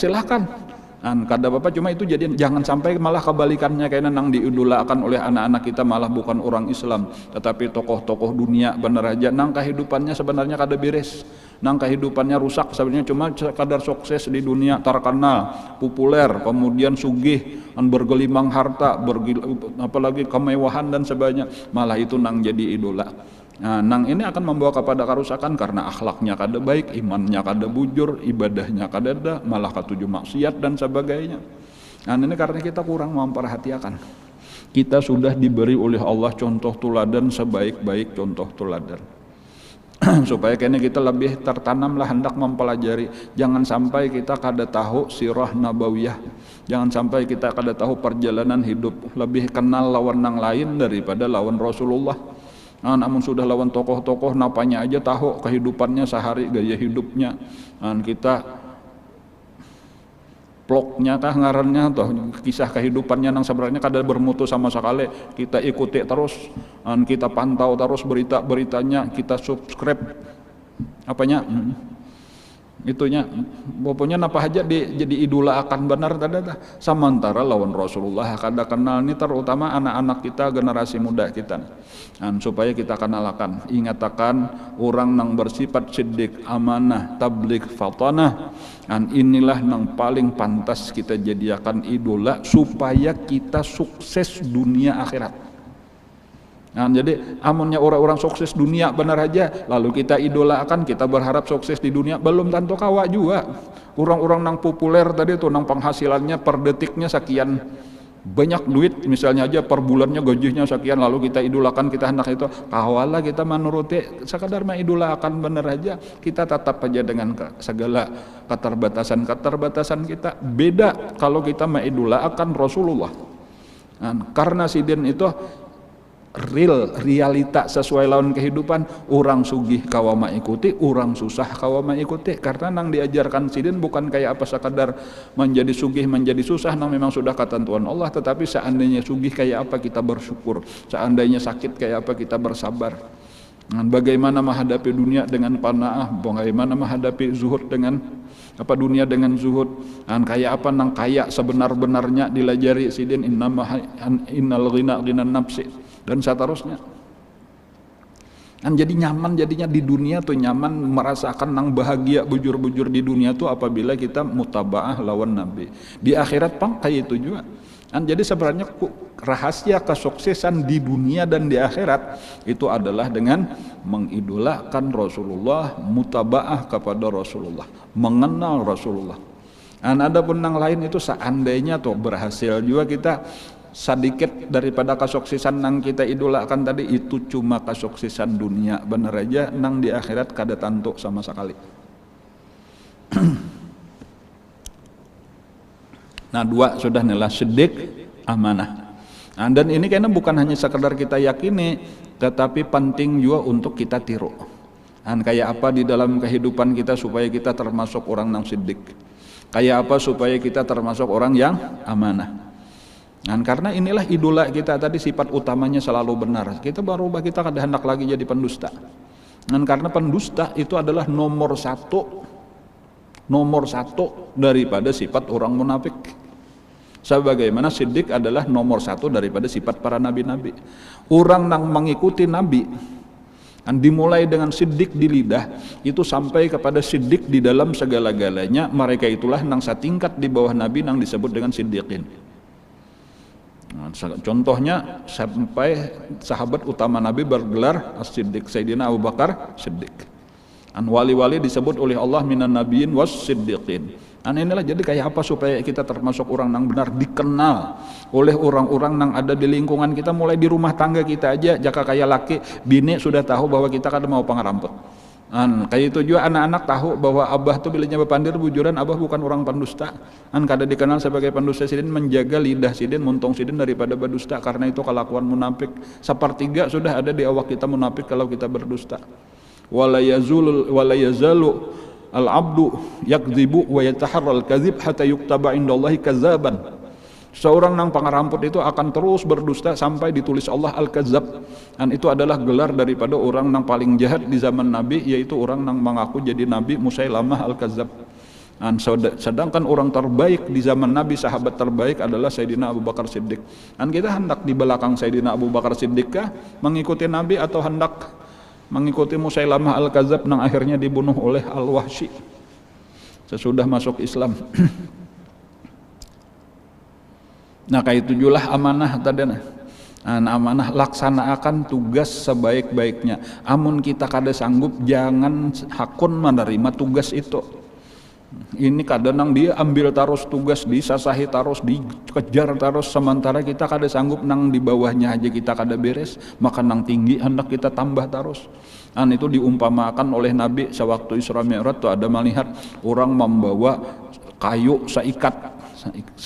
A: Silahkan. Kada bapak cuma itu jadi jangan sampai malah kebalikannya karena nang diidolakan oleh anak-anak kita malah bukan orang Islam tetapi tokoh-tokoh dunia bener aja nang kehidupannya sebenarnya kada beres, nang kehidupannya rusak sebenarnya cuma sekadar sukses di dunia, terkenal, populer, kemudian sugih, bergelimang harta, apalagi kemewahan dan sebagainya, malah itu nang jadi idola. Nah, nang ini akan membawa kepada kerusakan karena akhlaknya kada baik, imannya kada bujur, ibadahnya kada ada, malah ketujuh maksiat dan sebagainya. Nah, ini karena kita kurang memperhatikan. Kita sudah diberi oleh Allah contoh teladan sebaik-baik contoh teladan. Supaya kini kita lebih tertanamlah hendak mempelajari. Jangan sampai kita kada tahu sirah nabawiyah. Jangan sampai kita kada tahu perjalanan hidup, lebih kenal lawan nang lain daripada lawan Rasulullah. Namun sudah lawan tokoh-tokoh napanya aja tahu kehidupannya sehari, gaya hidupnya, kita vlognya kah ngarannya atau kisah kehidupannya nang sebenarnya kada bermutu sama sekali, kita ikuti terus, kita pantau terus berita-beritanya, kita subscribe apanya itunya, pokoknya napa aja jadi idola akan benar tadi. Sementara lawan Rasulullah kada kenal ini, terutama anak-anak kita, generasi muda kita, supaya kita kenalkan, ingatakan orang nang bersifat siddiq, amanah, tabligh, fatanah, inilah nang paling pantas kita jadikan idola supaya kita sukses dunia akhirat. Nah, jadi amunnya orang-orang sukses dunia benar aja lalu kita idolakan, kita berharap sukses di dunia, belum tentu kawa juga. Orang-orang nang populer tadi tuh nang penghasilannya per detiknya sekian banyak duit, misalnya aja per bulannya gajinya sekian, lalu kita idolakan, kita hendak itu kawala kita menuruti sekadar mengidolakan benar aja, kita tetap aja dengan segala keterbatasan kita. Beda kalau kita mengidolakan Rasulullah. Nah, karena sidin itu realita sesuai lawan kehidupan, orang sugih kawama ikuti, orang susah kawama ikuti, karena nang diajarkan sidin bukan kayak apa sekadar menjadi sugih menjadi susah, nang memang sudah ketentuan Allah, tetapi seandainya sugih kayak apa kita bersyukur, seandainya sakit kayak apa kita bersabar, bagaimana menghadapi dunia dengan qanaah, bagaimana menghadapi zuhud dengan dunia dengan zuhud, kayak apa nang kaya sebenar-benarnya dilajari sidin, innal ghina ghinan nafsi dan seterusnya. Jadi nyaman jadinya di dunia tuh, nyaman merasakan nang bahagia bujur-bujur di dunia tuh apabila kita mutabaah lawan Nabi. Di akhirat pang kayak itu juga. Jadi sebenarnya rahasia kesuksesan di dunia dan di akhirat itu adalah dengan mengidolakan Rasulullah, mutabaah kepada Rasulullah, mengenal Rasulullah. Adapun nang lain itu seandainya tuh berhasil juga kita sedikit daripada kesuksesan nang kita idolakan tadi, itu cuma kesuksesan dunia bener aja, nang di akhirat kada tantu sama sekali. Nah, dua sudah nilai siddiq, amanah. Dan ini karena bukan hanya sekedar kita yakini, tetapi penting juga untuk kita tiru. Kayak apa di dalam kehidupan kita supaya kita termasuk orang nang siddiq, kayak apa supaya kita termasuk orang yang amanah. Karena inilah idola kita tadi, sifat utamanya selalu benar. Kita berubah, kita kada hendak lagi jadi pendusta. Karena pendusta itu adalah nomor satu daripada sifat orang munafik. Sebagaimana siddiq adalah nomor satu daripada sifat para nabi-nabi. Orang yang mengikuti nabi, dimulai dengan siddiq di lidah, itu sampai kepada siddiq di dalam segala-galanya, mereka itulah nang setingkat di bawah nabi nang disebut dengan siddiqin. Contohnya sampai sahabat utama Nabi bergelar as-siddiq, Sayyidina Abu Bakar Siddiq. Wali-wali disebut oleh Allah minan nabiyyin was siddiqin. Inilah jadi kayak apa supaya kita termasuk orang yang benar, dikenal oleh orang-orang yang ada di lingkungan kita, mulai di rumah tangga kita aja. Jika kayak laki bini sudah tahu bahwa kita kada mau pangarampet. Kayak itu juga anak-anak tahu bahwa abah tuh bilanya bepandir bujuran, abah bukan orang pendusta. Kada dikenal sebagai pendusta, sidin menjaga lidah sidin, muntong sidin daripada berdusta, karena itu kelakuan munafik. Sepertiga sudah ada di awak kita munafik kalau kita berdusta. wala yazalu al-abdu yakdzibu wa yataharral kadzib hatta yuktaba indallahi kadzaban. Seorang nang pangaramput itu akan terus berdusta sampai ditulis Allah al-kadzab. Dan itu adalah gelar daripada orang nang paling jahat di zaman Nabi, yaitu orang nang mengaku jadi Nabi, Musailamah al-kadzab. Dan sedangkan orang terbaik di zaman Nabi, sahabat terbaik adalah Sayyidina Abu Bakar Siddiq. Dan kita hendak di belakang Sayyidina Abu Bakar Siddiq kah mengikuti Nabi, atau hendak mengikuti Musailamah al-kadzab nang akhirnya dibunuh oleh Al-Wahsy sesudah masuk Islam. Nah kayak itulah amanah tadi. Amanah laksanakan tugas sebaik-baiknya. Amun kita kada sanggup, jangan hakun menerima tugas itu. Ini kadang dia ambil terus tugas, disasahi terus, dikejar terus, sementara kita kada sanggup, nang di bawahnya aja kita kada beres, maka nang tinggi hendak kita tambah terus. Dan itu diumpamakan oleh Nabi sewaktu Isra Mi'raj tuh ada melihat orang membawa kayu seikat,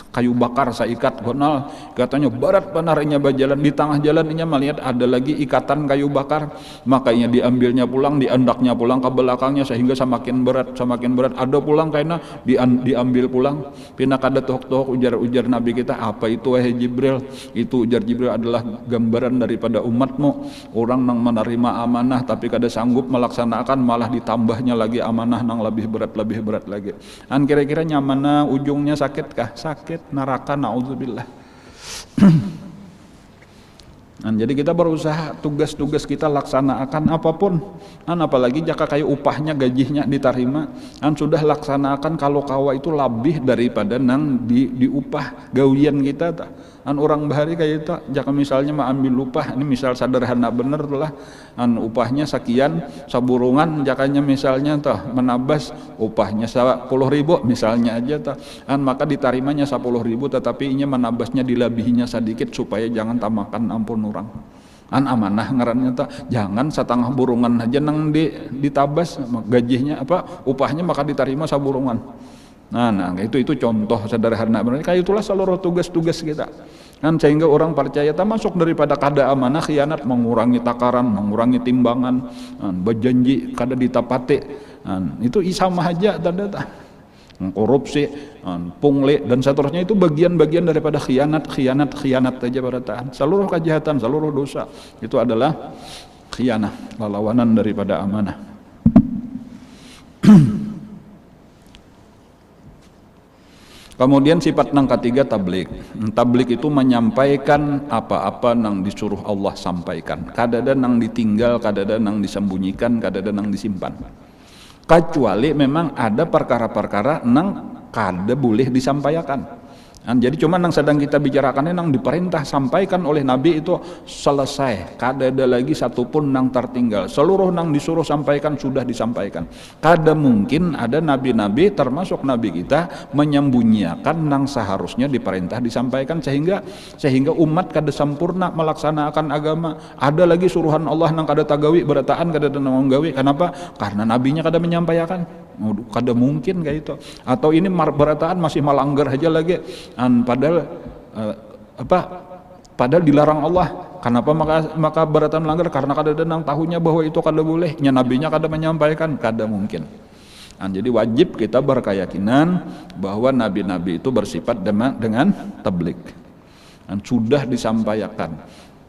A: kayu bakar seikat gonal, katanya berat panarnya berjalan, di tengah jalan ini melihat ada lagi ikatan kayu bakar, makanya diambilnya pulang, diandaknya pulang ke belakangnya sehingga semakin berat, ada pulang karena diambil pulang. Pina kada toh ujar Nabi kita, apa itu wahai Jibril? Itu ujar Jibril adalah gambaran daripada umatmu, orang nang menerima amanah tapi kada sanggup melaksanakan, malah ditambahnya lagi amanah nang lebih berat lagi. Dan kira-kira nyamana ujungnya sakit kah? Sakit, neraka, naudzubillah. Nah, jadi kita berusaha tugas-tugas kita laksanakan apapun. Dan apalagi jika kayak upahnya, gajinya diterima, dan sudah laksanakan kalau kawa itu lebih daripada nang diupah gawian kita tak. Dan orang bahari kayak itu, jika misalnya mau ambil upah, ini misal sederhana bener lah, dan upahnya sekian saburungan, jakanya misalnya tuh menabas upahnya 10.000 misalnya aja tuh, dan maka ditarimanya 10.000, tetapi ini menabasnya dilebihinya sedikit supaya jangan tamakan ampun orang. An amanah ngarannya tak, jangan setengah burungan aja nang ditabas gajinya apa upahnya, maka diterima saburungan. Nah itu contoh sederhana benar. Kayak itulah seluruh tugas-tugas kita. Kan sehingga orang percaya termasuk daripada kada amanah khianat, mengurangi takaran, mengurangi timbangan, berjanji kada ditapati. Itu sama aja tanda korupsi, pungli dan seterusnya, itu bagian-bagian daripada khianat aja barataan. Seluruh kejahatan, seluruh dosa itu adalah khianah, lawanan daripada amanah. Kemudian sifat nang ketiga tablik. Tablik itu menyampaikan apa-apa nang disuruh Allah sampaikan. Kadada nang ditinggal, kadada nang disembunyikan, kadada nang disimpan. Kecuali memang ada perkara-perkara nang kada boleh disampaikan. Jadi cuma nang sedang kita bicarakan nang diperintah sampaikan oleh Nabi itu selesai, kada ada lagi satupun nang tertinggal, seluruh nang disuruh sampaikan sudah disampaikan. Kada mungkin ada nabi-nabi termasuk nabi kita menyembunyikan nang seharusnya diperintah disampaikan, sehingga umat kada sempurna melaksanakan agama. Ada lagi suruhan Allah nang kada tagawi berataan kada nang gawi. Kenapa? Karena nabinya kada menyampaikan. Kada mungkin kayak itu. Atau ini berataan masih melanggar aja lagi. Padahal padahal dilarang Allah. Kenapa maka berataan melanggar? Karena kada ada nang tahunya bahwa itu kada boleh. Nya nabinya kada menyampaikan, kada mungkin. Jadi wajib kita berkeyakinan bahwa nabi-nabi itu bersifat dengan tablik. Dan sudah disampaikan.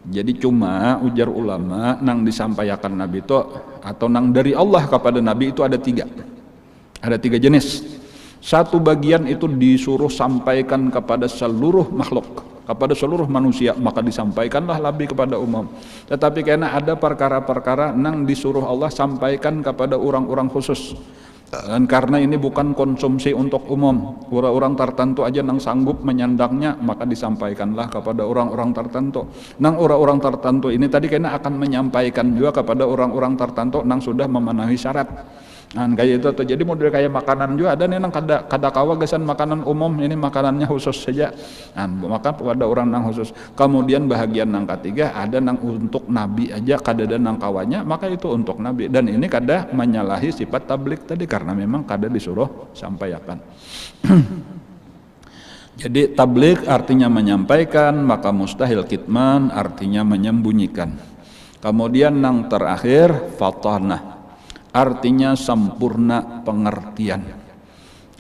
A: Jadi cuma ujar ulama nang disampaikan nabi itu atau nang dari Allah kepada nabi itu ada tiga. Ada tiga jenis. Satu bagian itu disuruh sampaikan kepada seluruh makhluk, kepada seluruh manusia, maka disampaikanlah lebih kepada umum. Tetapi karena ada perkara-perkara nang disuruh Allah sampaikan kepada orang-orang khusus. Dan karena ini bukan konsumsi untuk umum, orang-orang tertentu aja nang sanggup menyandangnya, maka disampaikanlah kepada orang-orang tertentu. Nang orang-orang tertentu ini tadi karena akan menyampaikan juga kepada orang-orang tertentu nang sudah memenuhi syarat. Nah, kayak itu tuh. Jadi model kayak makanan juga ada nih nang kada kawa gasan makanan umum, ini makanannya khusus saja. Nah, maka pada orang nang khusus. Kemudian bahagian nang ketiga ada nang untuk nabi aja, kada ada nang kawanya, maka itu untuk nabi. Dan ini kada menyalahi sifat tablik tadi karena memang kada disuruh sampaikan. Jadi tablik artinya menyampaikan, maka mustahil kitman artinya menyembunyikan. Kemudian nang terakhir fatanah. artinya sempurna pengertian.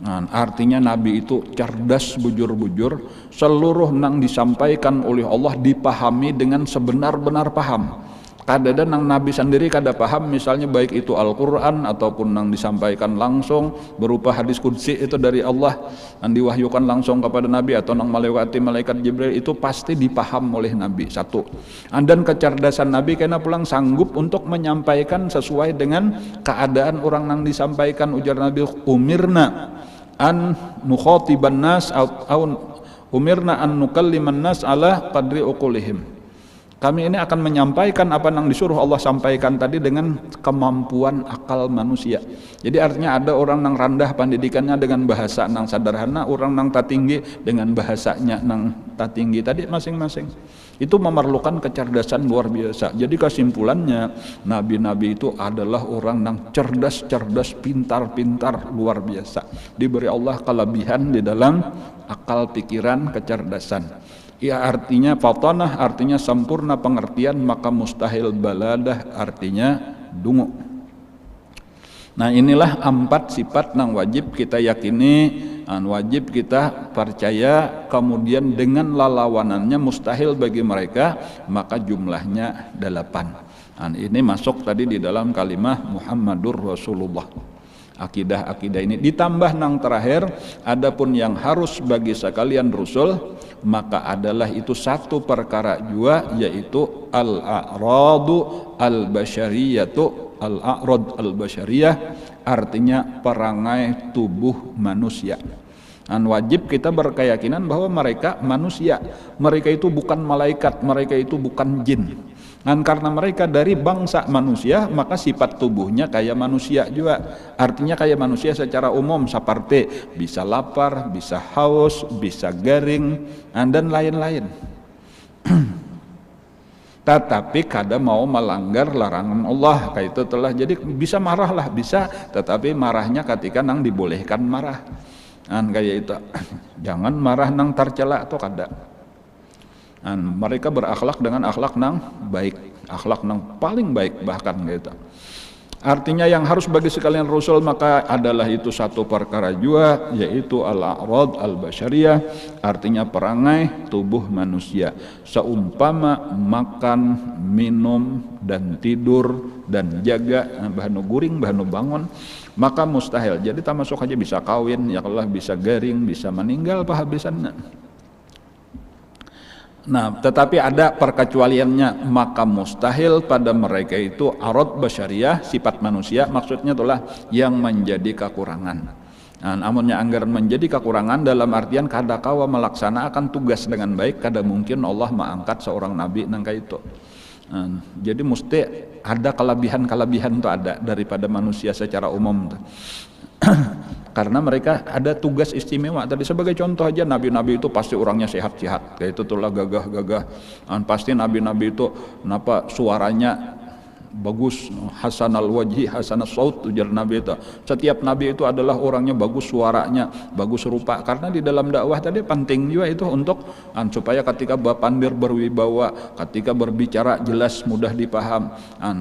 A: Nah, artinya Nabi itu cerdas bujur-bujur, seluruh nang disampaikan oleh Allah dipahami dengan sebenar-benar paham. Kadang nang Nabi sendiri kada paham, misalnya baik itu Al-Quran ataupun nang disampaikan langsung berupa hadis qudsi itu dari Allah yang diwahyukan langsung kepada Nabi atau nang melewati malaikat Jibril, itu pasti dipaham oleh Nabi. Satu, dan kecerdasan Nabi karena pulang sanggup untuk menyampaikan sesuai dengan keadaan orang nang disampaikan. Ujar Nabi, umirna an nukhatiban nas au umirna an nukalliman nas ala qadri uqulihim. Kami ini akan menyampaikan apa yang disuruh Allah sampaikan tadi dengan kemampuan akal manusia. Jadi artinya ada orang yang rendah pendidikannya dengan bahasa yang sederhana, orang yang tinggi dengan bahasanya yang tinggi tadi masing-masing. Itu memerlukan kecerdasan luar biasa. Jadi kesimpulannya, nabi-nabi itu adalah orang yang cerdas, pintar luar biasa. Diberi Allah kelebihan di dalam akal, pikiran, kecerdasan. Ya, artinya fatanah artinya sempurna pengertian, maka mustahil baladah artinya dungu. Nah, inilah 4 sifat yang wajib kita yakini, wajib kita percaya, kemudian dengan lalawanannya mustahil bagi mereka, maka jumlahnya 8. Ini masuk tadi di dalam kalimah Muhammadur Rasulullah. Akidah ini ditambah nang terakhir, adapun yang harus bagi sekalian Rasul, maka adalah itu satu perkara jua, yaitu al-a'radu al-basyariyatu. Al-a'rad al-basyariyah artinya perangai tubuh manusia. Wajib kita berkeyakinan bahwa mereka manusia, mereka itu bukan malaikat, mereka itu bukan jin. Karena mereka dari bangsa manusia, maka sifat tubuhnya kayak manusia juga. Artinya kayak manusia secara umum, seperti bisa lapar, bisa haus, bisa garing, dan lain-lain. Tetapi kadang mau melanggar larangan Allah, kayak itu telah. Jadi bisa marahlah, bisa, tetapi marahnya ketika nang dibolehkan marah. Kayak itu, jangan marah nang tercela atau kada. Mereka berakhlak dengan akhlak nang baik, akhlak nang paling baik bahkan gitu. Artinya yang harus bagi sekalian Rasul maka adalah itu satu perkara jua, yaitu al-a'rad al-basyariyah, artinya perangai tubuh manusia. Seumpama makan, minum, dan tidur, dan jaga, bahanu guring, bahanu bangun, maka mustahil. Jadi tak masuk aja bisa kawin, ya Allah bisa garing, bisa meninggal pahabisannya. Nah, tetapi ada perkecualiannya, maka mustahil pada mereka itu arad basyariyah, sifat manusia, maksudnya itulah yang menjadi kekurangan. Namunnya anggaran menjadi kekurangan dalam artian kada kawa melaksanakan tugas dengan baik, kada mungkin Allah mengangkat seorang nabi nangka itu. Jadi mesti ada kelebihan-kelebihan itu ada daripada manusia secara umum. Karena mereka ada tugas istimewa. Tadi sebagai contoh aja, nabi-nabi itu pasti orangnya sehat-sehat, kayak itu tulah gagah-gagah. Pasti nabi-nabi itu kenapa suaranya bagus, hasanal wajhi hasanal saut, ujar Nabi itu. Setiap nabi itu adalah orangnya bagus suaranya, bagus rupa. Karena di dalam dakwah tadi penting juga itu untuk supaya ketika pandir berwibawa, ketika berbicara jelas mudah dipaham,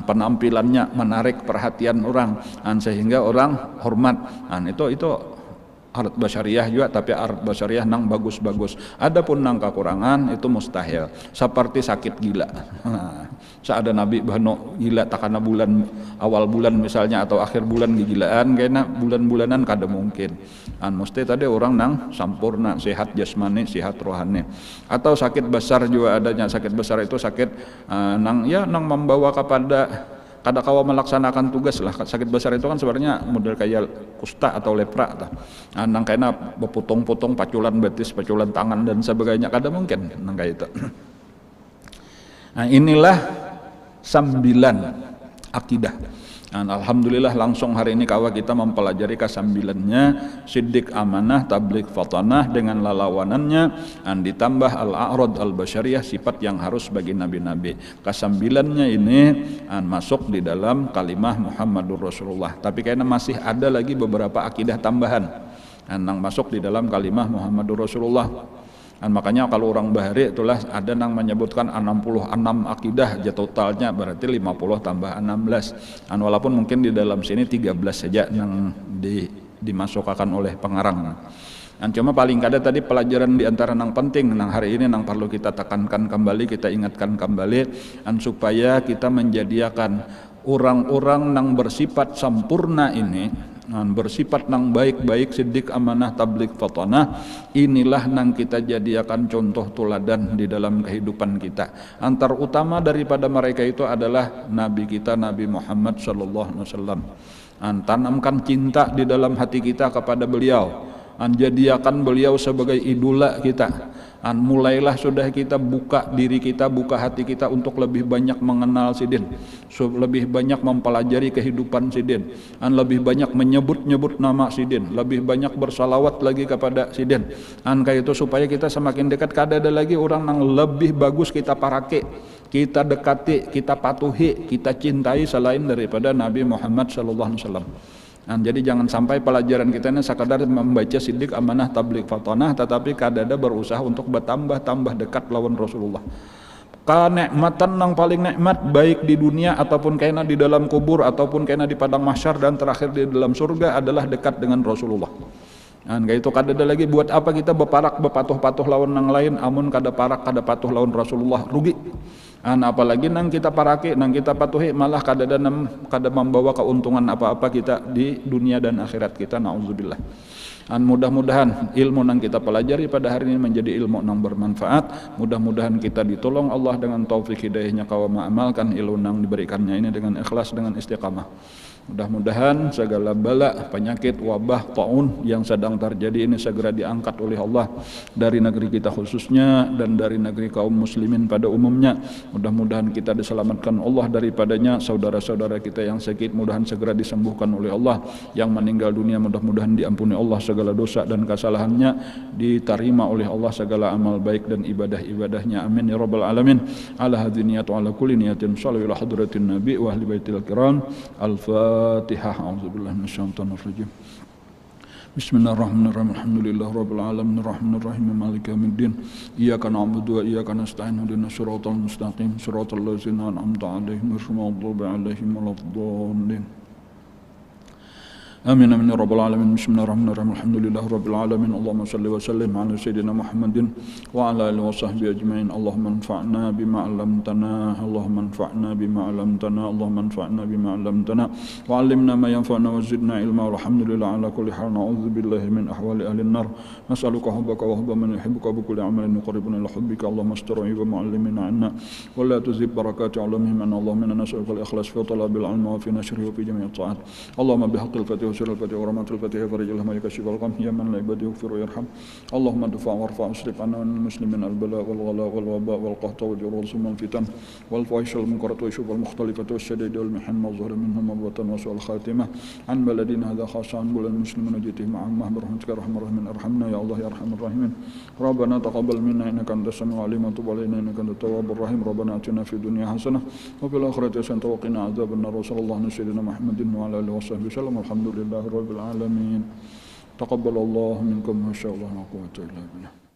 A: penampilannya menarik perhatian orang, sehingga orang hormat. Itu art basyariah juga, tapi art basyariah nang bagus-bagus. Adapun nang kekurangan itu mustahil. Seperti sakit gila. Seada Nabi bahno gila takana bulan awal bulan misalnya atau akhir bulan gigilaan, kayaknya bulan-bulanan kada mungkin. Mesti tadi orang nang sampurna, sehat jasmani, sehat rohani. Atau sakit besar juga adanya. Sakit besar itu sakit nang membawa kepada kada kawa melaksanakan tugas lah. Sakit besar itu kan sebenarnya model kayak kusta atau lepra. Nang kena berpotong-potong, paculan betis, paculan tangan dan sebagainya, kada mungkin nang kayak itu. Inilah 9 akidah. Alhamdulillah langsung hari ini kawa kita mempelajari ke-9-nya, siddiq, amanah, tabligh, fatanah dengan lalawanannya, ditambah al-a'rad al-basyariyah, sifat yang harus bagi nabi-nabi. Ke-9-nya ini masuk di dalam kalimah Muhammadur Rasulullah. Tapi kayaknya masih ada lagi beberapa akidah tambahan yang masuk di dalam kalimah Muhammadur Rasulullah. Makanya kalau orang Bahari itulah ada yang menyebutkan 66 akidah aja totalnya, berarti 50 tambah 16. Walaupun mungkin di dalam sini 13 saja yang dimasukkan oleh pengarang. Cuma paling kada tadi pelajaran di antara yang penting yang hari ini yang perlu kita tekankan kembali, kita ingatkan kembali, supaya kita menjadikan orang-orang yang bersifat sempurna ini, bersifat nang baik-baik, siddiq, amanah, tabligh, fatanah, inilah nang kita jadikan contoh teladan di dalam kehidupan kita. Antar utama daripada mereka itu adalah Nabi kita, Nabi Muhammad sallallahu alaihi wasallam. Tanamkan cinta di dalam hati kita kepada beliau, jadikan beliau sebagai idola kita. Mulailah sudah kita buka diri kita, buka hati kita untuk lebih banyak mengenal Sidin, lebih banyak mempelajari kehidupan Sidin, lebih banyak menyebut-nyebut nama Sidin, lebih banyak bersalawat lagi kepada Sidin. Kayak itu supaya kita semakin dekat. Kada ada lagi orang yang lebih bagus kita parake, kita dekati, kita patuhi, kita cintai selain daripada Nabi Muhammad sallallahu alaihi wasallam. Jadi jangan sampai pelajaran kita ini sekadar membaca siddiq, amanah, tabligh, fatanah, tetapi kadada berusaha untuk bertambah-tambah dekat lawan Rasulullah. Kenikmatan yang paling nikmat baik di dunia ataupun kena di dalam kubur ataupun kena di padang mahsyar dan terakhir di dalam surga adalah dekat dengan Rasulullah. Kayak itu kadada lagi buat apa kita beparak bepatuh-patuh lawan yang lain, amun kada parak kada patuh lawan Rasulullah, rugi. Apalagi nang kita paraki, nang kita patuhi, malah kada membawa keuntungan apa-apa kita di dunia dan akhirat kita, naudzubillah. Mudah-mudahan ilmu yang kita pelajari pada hari ini menjadi ilmu yang bermanfaat. Mudah-mudahan kita ditolong Allah dengan taufik hidayahnya kau mengamalkan ilmu yang diberikannya ini dengan ikhlas, dengan istiqamah. Mudah-mudahan segala bala, penyakit, wabah, taun yang sedang terjadi ini segera diangkat oleh Allah dari negeri kita khususnya dan dari negeri kaum muslimin pada umumnya. Mudah-mudahan kita diselamatkan Allah daripadanya. Saudara-saudara kita yang sakit mudahan segera disembuhkan oleh Allah. Yang meninggal dunia mudah-mudahan diampuni Allah segala dosa dan kesalahannya, diterima oleh Allah segala amal baik dan ibadah-ibadahnya. Amin ya rabbal alamin. Ala hadhihi niyatu ala kulli niyatin sallu ila hadratin nabi wa ahli baitil kiram. Al-Fatihah. A'udzubillahi minasyaitonir rajim. Bismillahirrahmanirrahim. Alhamdulillahi rabbil alamin arrahmanir rahim maliki yaumiddin. Iyyaka na'budu wa iyyaka nasta'in. Ihdinas siratal mustaqim. Siratal ladzina an'amta 'alaihim ghairil maghdubi 'alaihim waladdallin. Amin amin ya rabbal alamin. Bismillahirrahmanirrahim. Alhamdulillahi rabbil alamin. Allahumma shalli wa sallim ala sayyidina Muhammadin wa ala alihi wa sahbihi ajmain. Allahumma anfa'na bima 'allamtana. Allahumma anfa'na bima 'allamtana. Allahumma anfa'na bima 'allamtana wa 'allimna ma yanfa'una wa zidna ilma. Walhamdulillah ala kulli hal. Na'udzu billahi min ahwali ahli an-nar. Nas'aluka hubbaka wa hubba man yuhibbuka bi kulli 'amalin yuqarribuna ila hubbika. Allahumma astur'i wa mu'allimina 'anna wa la tuzib barakati 'alamihim. Allahumma inna nas'aluka al-ikhlas fi talabil 'ilmi wa fi nashrihi wa fi jami'i at-ta'at. Allahumma bihaqqil fatih وسر الفتح ورحمة الفتح فرج الله يكشف الغم يا من لا عباد يغفر ويرحم. اللهم ادفع وارفع واصرف عنا من المسلمين البلاء والغلاء والوباء والقحط والجروح ثم الفتن والفواحش والمنكرات والشبه المختلفة والشدائد والمحن ما ظهر منهم والبطن وسوء الخاتمة عن بلدنا هذا خاصة عن بلاد المسلمين وجئتهم عامة برحمتك يا أرحم الراحمين. ارحمنا يا الله يا أرحم الراحمين. ربنا تقبل منا إنك أنت السميع العليم وتب علينا إنك أنت التواب الرحيم. ربنا آتنا في الدنيا حسنة وفي الآخرة حسنة وقنا عذاب النار. وصلى الله على سيدنا محمد وعلى آله وصحبه وسلم. الحمد لله رب العالمين. تقبل الله منكم ما شاء الله لا قوة إلا بالله.